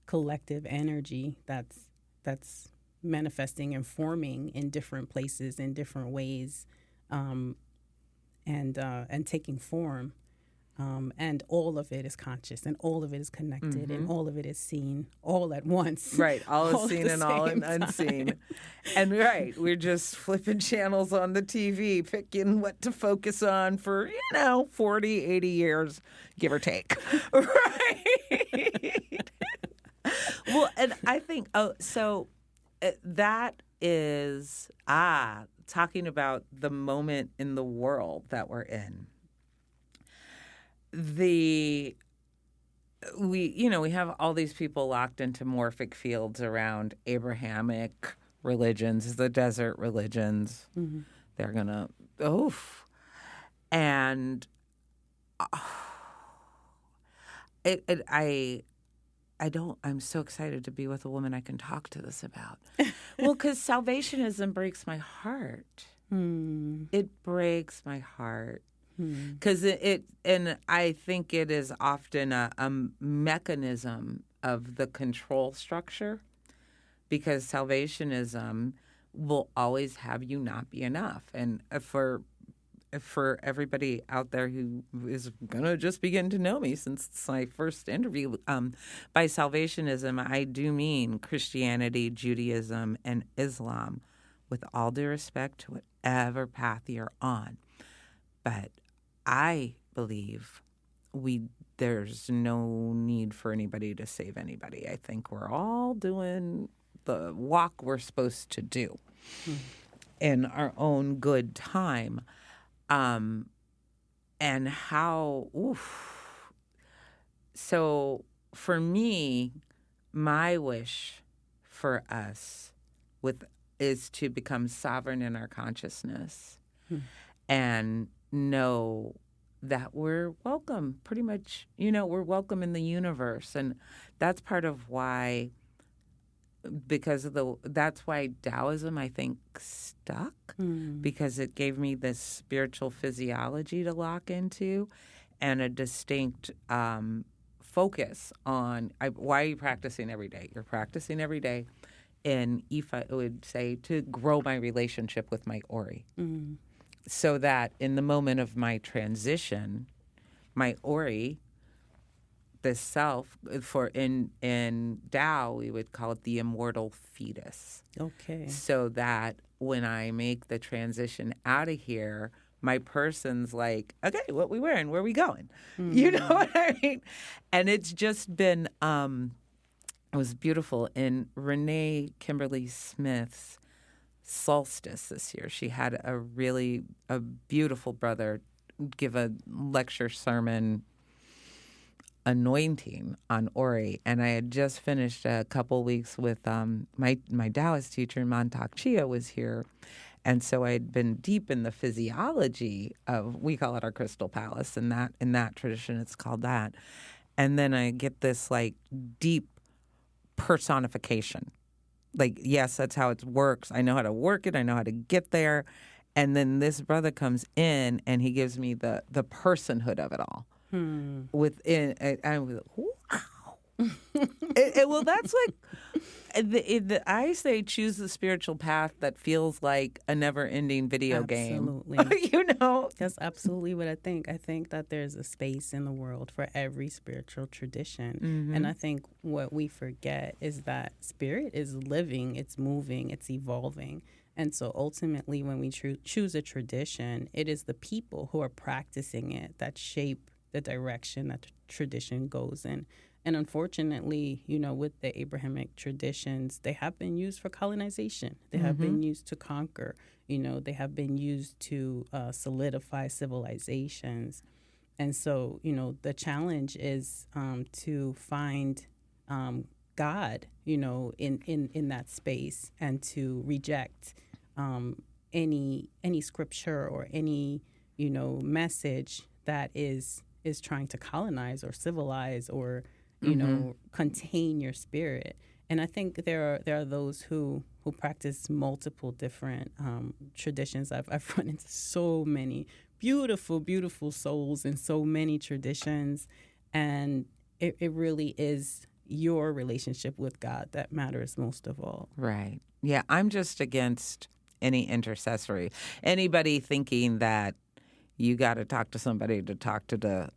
collective energy that's manifesting and forming in different places in different ways, and taking form. And all of it is conscious, and all of it is connected, and all of it is seen all at once. Right, all is seen and all unseen. And we're just flipping channels on the TV, picking what to focus on for, 40, 80 years, give or take. Right? Well, and I think, that is, talking about the moment in the world that we're in. We have all these people locked into morphic fields around Abrahamic religions, the desert religions. Mm-hmm. They're gonna and I'm so excited to be with a woman I can talk to this about. Well, because salvationism breaks my heart. It breaks my heart. Because and I think it is often a mechanism of the control structure, because salvationism will always have you not be enough. And for everybody out there who is going to just begin to know me since it's my first interview, by salvationism, I do mean Christianity, Judaism, and Islam, with all due respect to whatever path you're on. But I believe there's no need for anybody to save anybody. I think we're all doing the walk we're supposed to do in our own good time. And how, So for me, my wish for us is to become sovereign in our consciousness and know that we're welcome, pretty much, we're welcome in the universe. And that's part of why, that's why Taoism, I think, stuck, because it gave me this spiritual physiology to lock into and a distinct focus on why are you practicing every day? You're practicing every day. And Ifa would say to grow my relationship with my Ori. So that in the moment of my transition, my Ori, the self, in Tao, we would call it the immortal fetus. Okay. So that when I make the transition out of here, my person's like, okay, what we wearing? Where we going? You know what I mean? And it's just been, it was beautiful. In Renee Kimberly Smith's solstice this year, she had a beautiful brother give a lecture sermon anointing on Ori, and I had just finished a couple weeks with my Taoist teacher Mantak Chia was here, and so I'd been deep in the physiology of, we call it our crystal palace, and that in that tradition it's called that, and then I get this like deep personification. Like, yes, that's how it works. I know how to work it. I know how to get there. And then this brother comes in and he gives me the personhood of it all. Within, I was like, wow. Well, that's like, I say choose the spiritual path that feels like a never-ending video game. Absolutely. That's absolutely what I think. I think that there's a space in the world for every spiritual tradition. Mm-hmm. And I think what we forget is that spirit is living, it's moving, it's evolving. And so ultimately, when we choose a tradition, it is the people who are practicing it that shape the direction that the tradition goes in. And unfortunately, you know, with the Abrahamic traditions, they have been used for colonization. They have been used to conquer. You know, they have been used to solidify civilizations. And so, you know, the challenge is to find God, you know, in that space, and to reject any scripture or any, you know, message that is trying to colonize or civilize or, you know, contain your spirit. And I think there are those who practice multiple different traditions. I've run into so many beautiful, beautiful souls in so many traditions, and it really is your relationship with God that matters most of all. Right. Yeah, I'm just against any intercessory. Anybody thinking that you got to talk to somebody to talk to the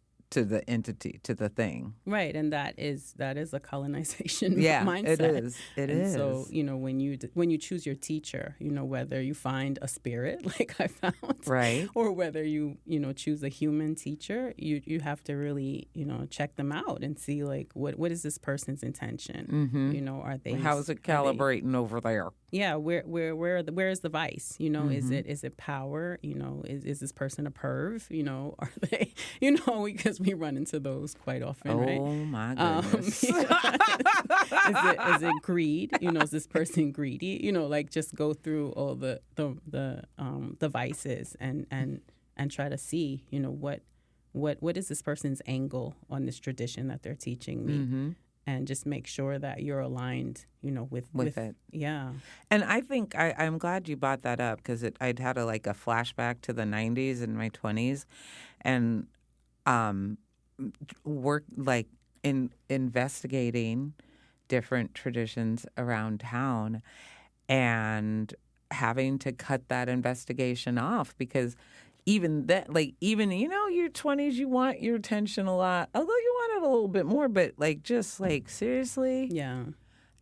entity, to the thing. Right, and that is a colonization mindset. It is. It is. So, you know, when you choose your teacher, you know, whether you find a spirit like I found, right, or whether you know, choose a human teacher, you have to really, you know, check them out and see, like, what is this person's intention? You know, are they, how's it calibrating over there? Yeah, where is the vice? You know, is it power? You know, is this person a perv? You know, are they? You know, because we run into those quite often, right? Oh my goodness! Is it greed? You know, is this person greedy? You know, like, just go through all the vices and try to see, you know, what is this person's angle on this tradition that they're teaching me. And just make sure that you're aligned, you know, with it. Yeah. And I think I'm glad you brought that up, because I'd had a flashback to the 90s in my 20s, and work in investigating different traditions around town, and having to cut that investigation off, because even that, you know, your 20s, you want your attention a lot, although you want it a little bit more, but seriously. Yeah.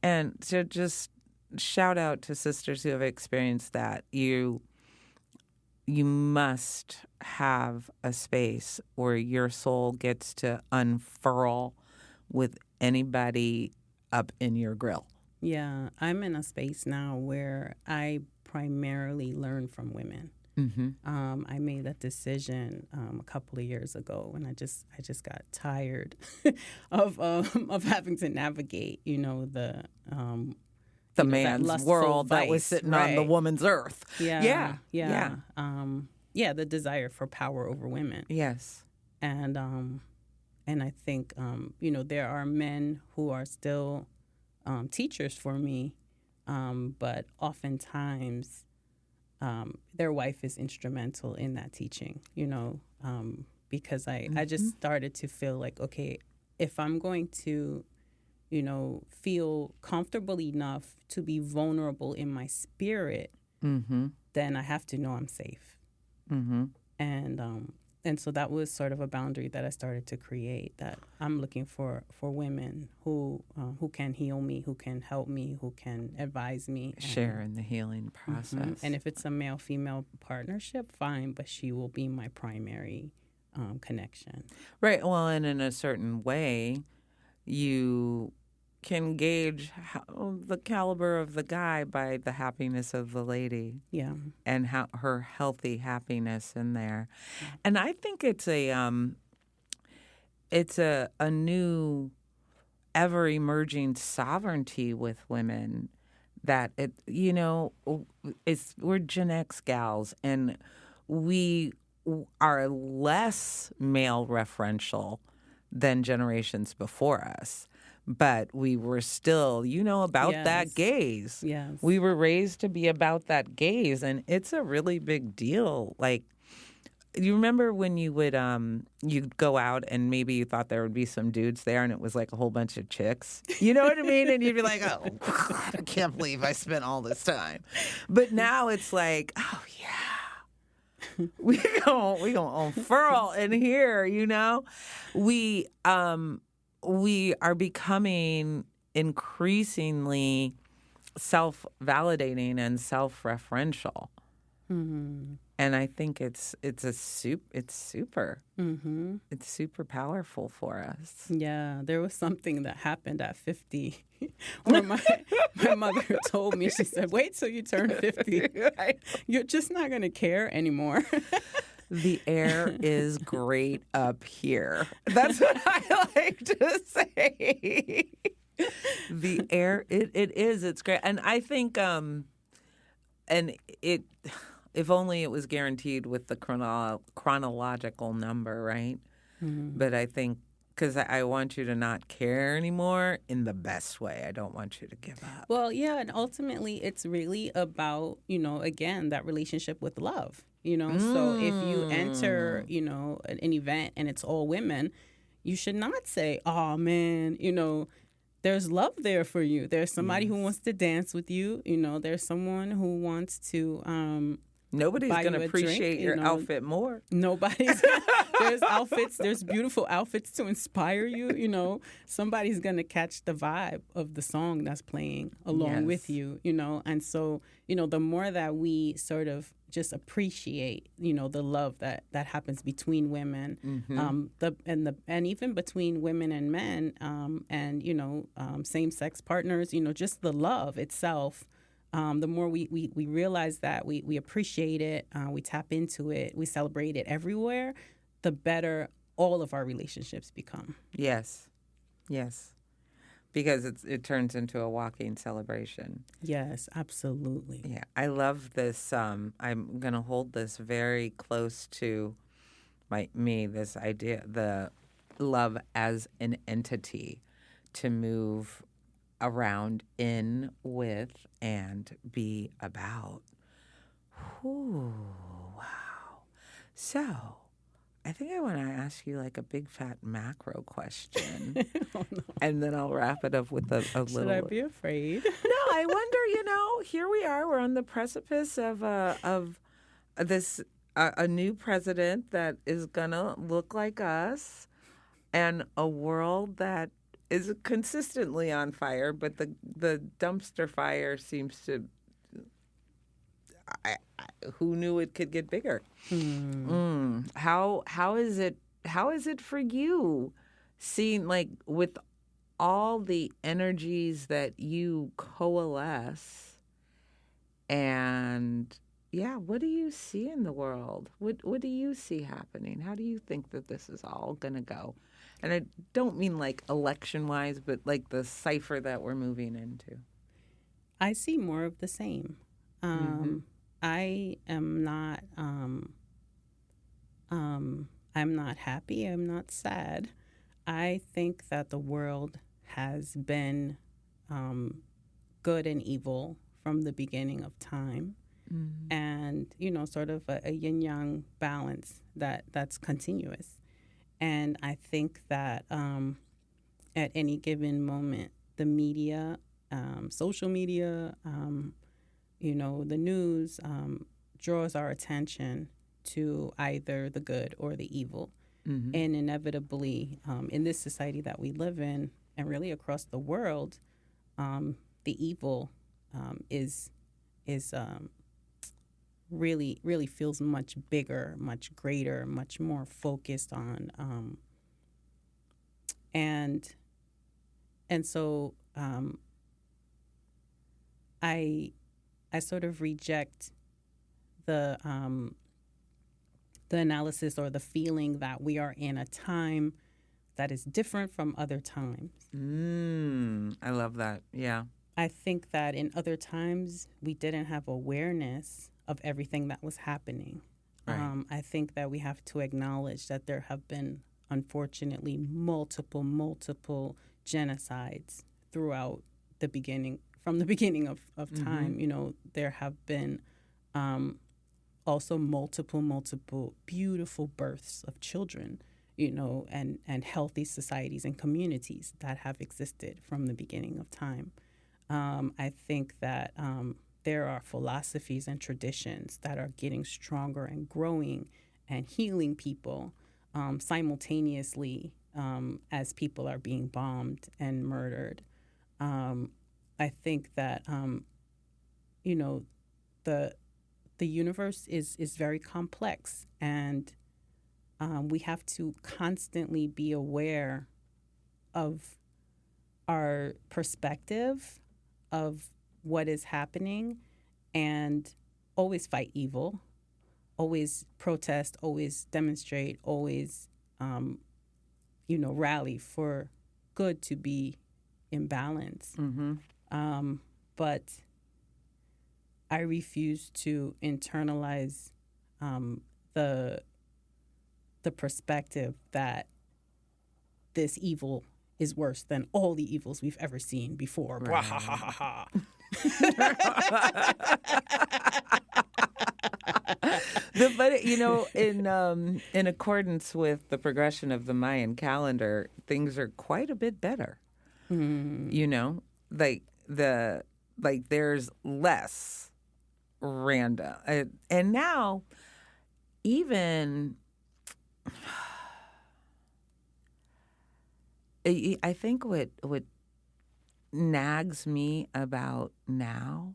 And so just shout out to sisters who have experienced that. You must have a space where your soul gets to unfurl with anybody up in your grill. Yeah. I'm in a space now where I primarily learn from women. I made that decision a couple of years ago, and I just got tired of having to navigate, you know, the man's world that was sitting on the woman's earth. Yeah. The desire for power over women. Yes, and I think you know, there are men who are still teachers for me, but oftentimes their wife is instrumental in that teaching, you know, because I just started to feel like, okay, if I'm going to, you know, feel comfortable enough to be vulnerable in my spirit, then I have to know I'm safe. And so that was sort of a boundary that I started to create, that I'm looking for women who can heal me, who can help me, who can advise me. Share in the healing process. And if it's a male-female partnership, fine, but she will be my primary connection. Right. Well, and in a certain way, you can gauge the caliber of the guy by the happiness of the lady. Yeah. And how her healthy happiness in there. And I think it's a new ever emerging sovereignty with women, that it, you know, we're Gen X gals, and we are less male referential than generations before us. But we were still, you know, about that gaze. Yes. We were raised to be about that gaze, and it's a really big deal. Like, you remember when you would you'd go out and maybe you thought there would be some dudes there, and it was like a whole bunch of chicks. You know what I mean? And you'd be like, oh, God, I can't believe I spent all this time. But now it's like, oh, yeah. we gonna unfurl in here, you know? We are becoming increasingly self-validating and self-referential. And I think it's super. Mm-hmm. It's super powerful for us. Yeah, there was something that happened at 50 where my mother told me, she said, wait till you turn 50. You're just not going to care anymore. The air is great up here. That's what I like to say. The air, it is. It's great. And I think, and it, if only it was guaranteed with the chronological number, right? Mm-hmm. But I think, because I want you to not care anymore in the best way. I don't want you to give up. Well, yeah, and ultimately it's really about, again, that relationship with love, So if you enter, an event and it's all women, you should not say, oh, man, there's love there for you. There's somebody who wants to dance with you. There's someone who wants to Nobody's going to appreciate your outfit more. Nobody's. There's outfits. There's beautiful outfits to inspire you. Somebody's going to catch the vibe of the song that's playing along with you. And so the more that we sort of just appreciate the love that happens between women, and even between women and men, and same sex partners. Just the love itself. The more we realize that, we appreciate it, we tap into it, we celebrate it everywhere, the better all of our relationships become. Yes. Because it turns into a walking celebration. Yes, absolutely. Yeah, I love this. I'm going to hold this very close to this idea, the love as an entity, to move around, in, with, and be about. Ooh, wow. So, I think I want to ask you like a big fat macro question. Oh, no. And then I'll wrap it up with a little. Should I be afraid? No, I wonder, here we are. We're on the precipice of this a new president that is going to look like us, and a world that is consistently on fire, but the dumpster fire seems to. Who knew it could get bigger? How is it? How is it for you, seeing like with all the energies that you coalesce, and what do you see in the world? What do you see happening? How do you think that this is all gonna go? And I don't mean like election-wise, but like the cipher that we're moving into. I see more of the same. I am not. I'm not happy. I'm not sad. I think that the world has been good and evil from the beginning of time, and sort of a yin-yang balance that's continuous. And I think that at any given moment, the media, social media, the news draws our attention to either the good or the evil. And inevitably, in this society that we live in, and really across the world, the evil is really feels much bigger, much greater, much more focused on, and so I sort of reject the analysis or the feeling that we are in a time that is different from other times. I love that. Yeah. I think that in other times we didn't have awareness of everything that was happening. Right. I think that we have to acknowledge that there have been, unfortunately, multiple genocides throughout the beginning, from the beginning of time. There have been also multiple beautiful births of children, and healthy societies and communities that have existed from the beginning of time. I think that there are philosophies and traditions that are getting stronger and growing and healing people simultaneously as people are being bombed and murdered. I think that, the universe is very complex, and we have to constantly be aware of our perspective of what is happening, and always fight evil, always protest, always demonstrate, always, rally for good to be in balance. But I refuse to internalize the perspective that this evil is worse than all the evils we've ever seen before. Right. But in accordance with the progression of the Mayan calendar, things are quite a bit better. There's less random, and now even I think what nags me about now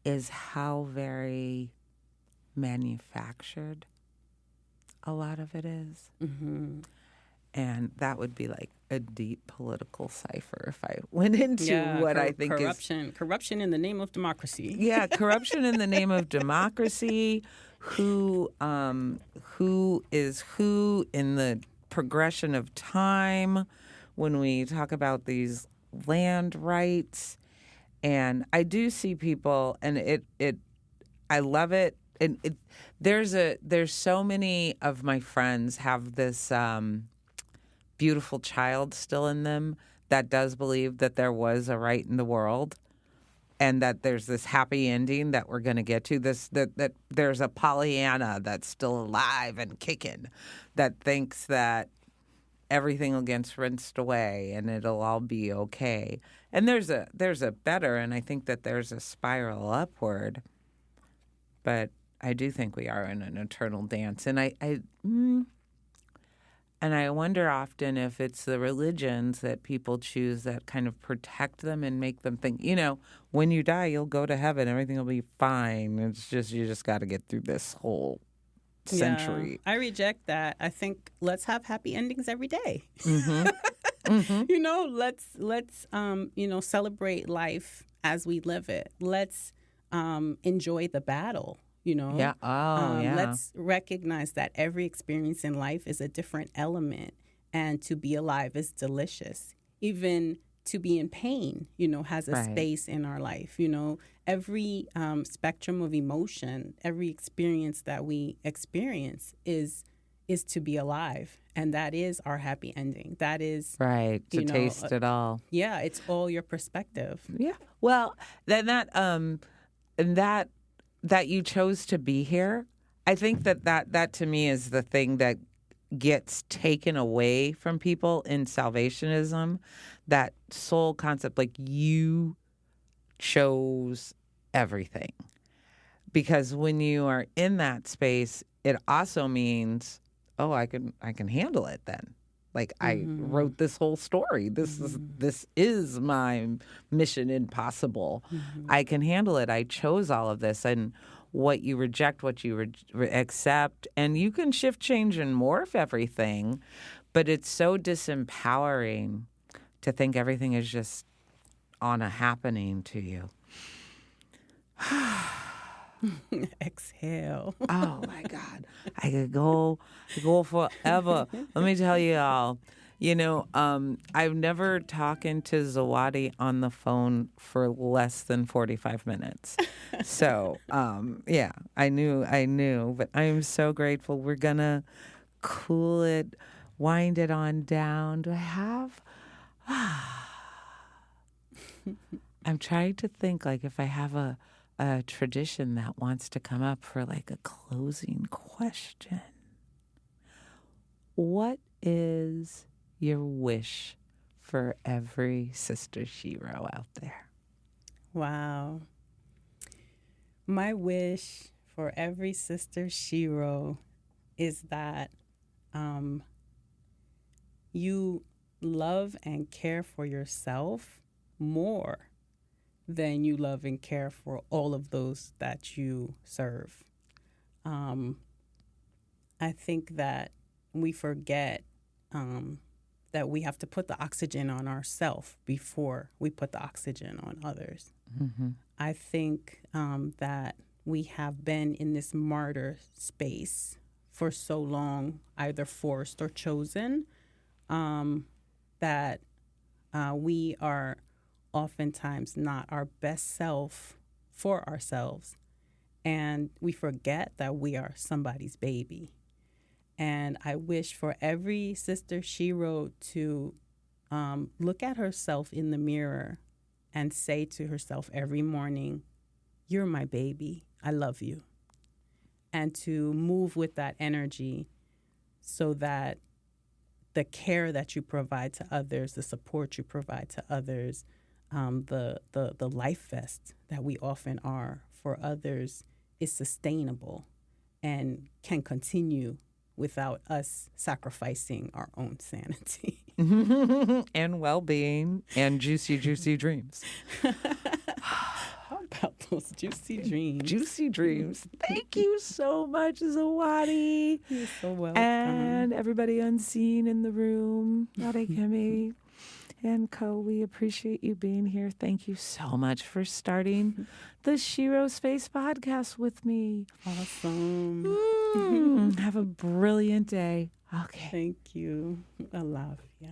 is how very manufactured a lot of it is. And that would be like a deep political cipher if I went into what I think is corruption in the name of democracy. Yeah, corruption in the name of democracy. Who is who in the progression of time when we talk about these land rights. And I do see people, and I love it. And there's so many of my friends have this beautiful child still in them that does believe that there was a right in the world, and that there's this happy ending that we're going to get to. That there's a Pollyanna that's still alive and kicking, that thinks that everything will get rinsed away and it'll all be okay. And there's a better, and I think that there's a spiral upward. But I do think we are in an eternal dance, and I wonder often if it's the religions that people choose that kind of protect them and make them think, when you die, you'll go to heaven, everything will be fine. It's just you just got to get through this whole century. Yeah, I reject that. I think let's have happy endings every day. Let's celebrate life as we live it. Let's enjoy the battle. Yeah. Let's recognize that every experience in life is a different element, and to be alive is delicious. Even to be in pain, has a space in our life. Every spectrum of emotion, every experience that we experience is to be alive, and that is our happy ending. That is right to taste it all. Yeah, it's all your perspective. Yeah. Well, then that you chose to be here, I think that to me is the thing that gets taken away from people in salvationism, that soul concept, like you chose everything. Because when you are in that space, it also means, I can handle it then. Like I wrote this whole story. This is my mission impossible. I can handle it. I chose all of this. And what you reject, what you accept, and you can shift, change, and morph everything. But it's so disempowering to think everything is just on a happening to you. Exhale. Oh my God. I could go forever. Let me tell you all, I've never talking to Zawadi on the phone for less than 45 minutes. So, I knew, but I am so grateful. We're going to cool it, wind it on down. Do I have? I'm trying to think like if I have a tradition that wants to come up for like a closing question. What is your wish for every Sister Shero out there? Wow. My wish for every Sister Shero is that you love and care for yourself more then you love and care for all of those that you serve. I think that we forget that we have to put the oxygen on ourselves before we put the oxygen on others. Mm-hmm. I think that we have been in this martyr space for so long, either forced or chosen, that we are oftentimes not our best self for ourselves. And we forget that we are somebody's baby. And I wish for every sister SHERO to look at herself in the mirror and say to herself every morning, "You're my baby. I love you." And to move with that energy so that the care that you provide to others, the support you provide to others, the life vest that we often are for others is sustainable and can continue without us sacrificing our own sanity. And well-being and juicy, juicy dreams. How about those juicy dreams? Juicy dreams. Thank you so much, Zawadi. You're so welcome. And everybody unseen in the room, Adekemi and co, we appreciate you being here. Thank you so much for starting the SHERO Space Podcast with me. Awesome. Have a brilliant day. Okay. Thank you. I love you.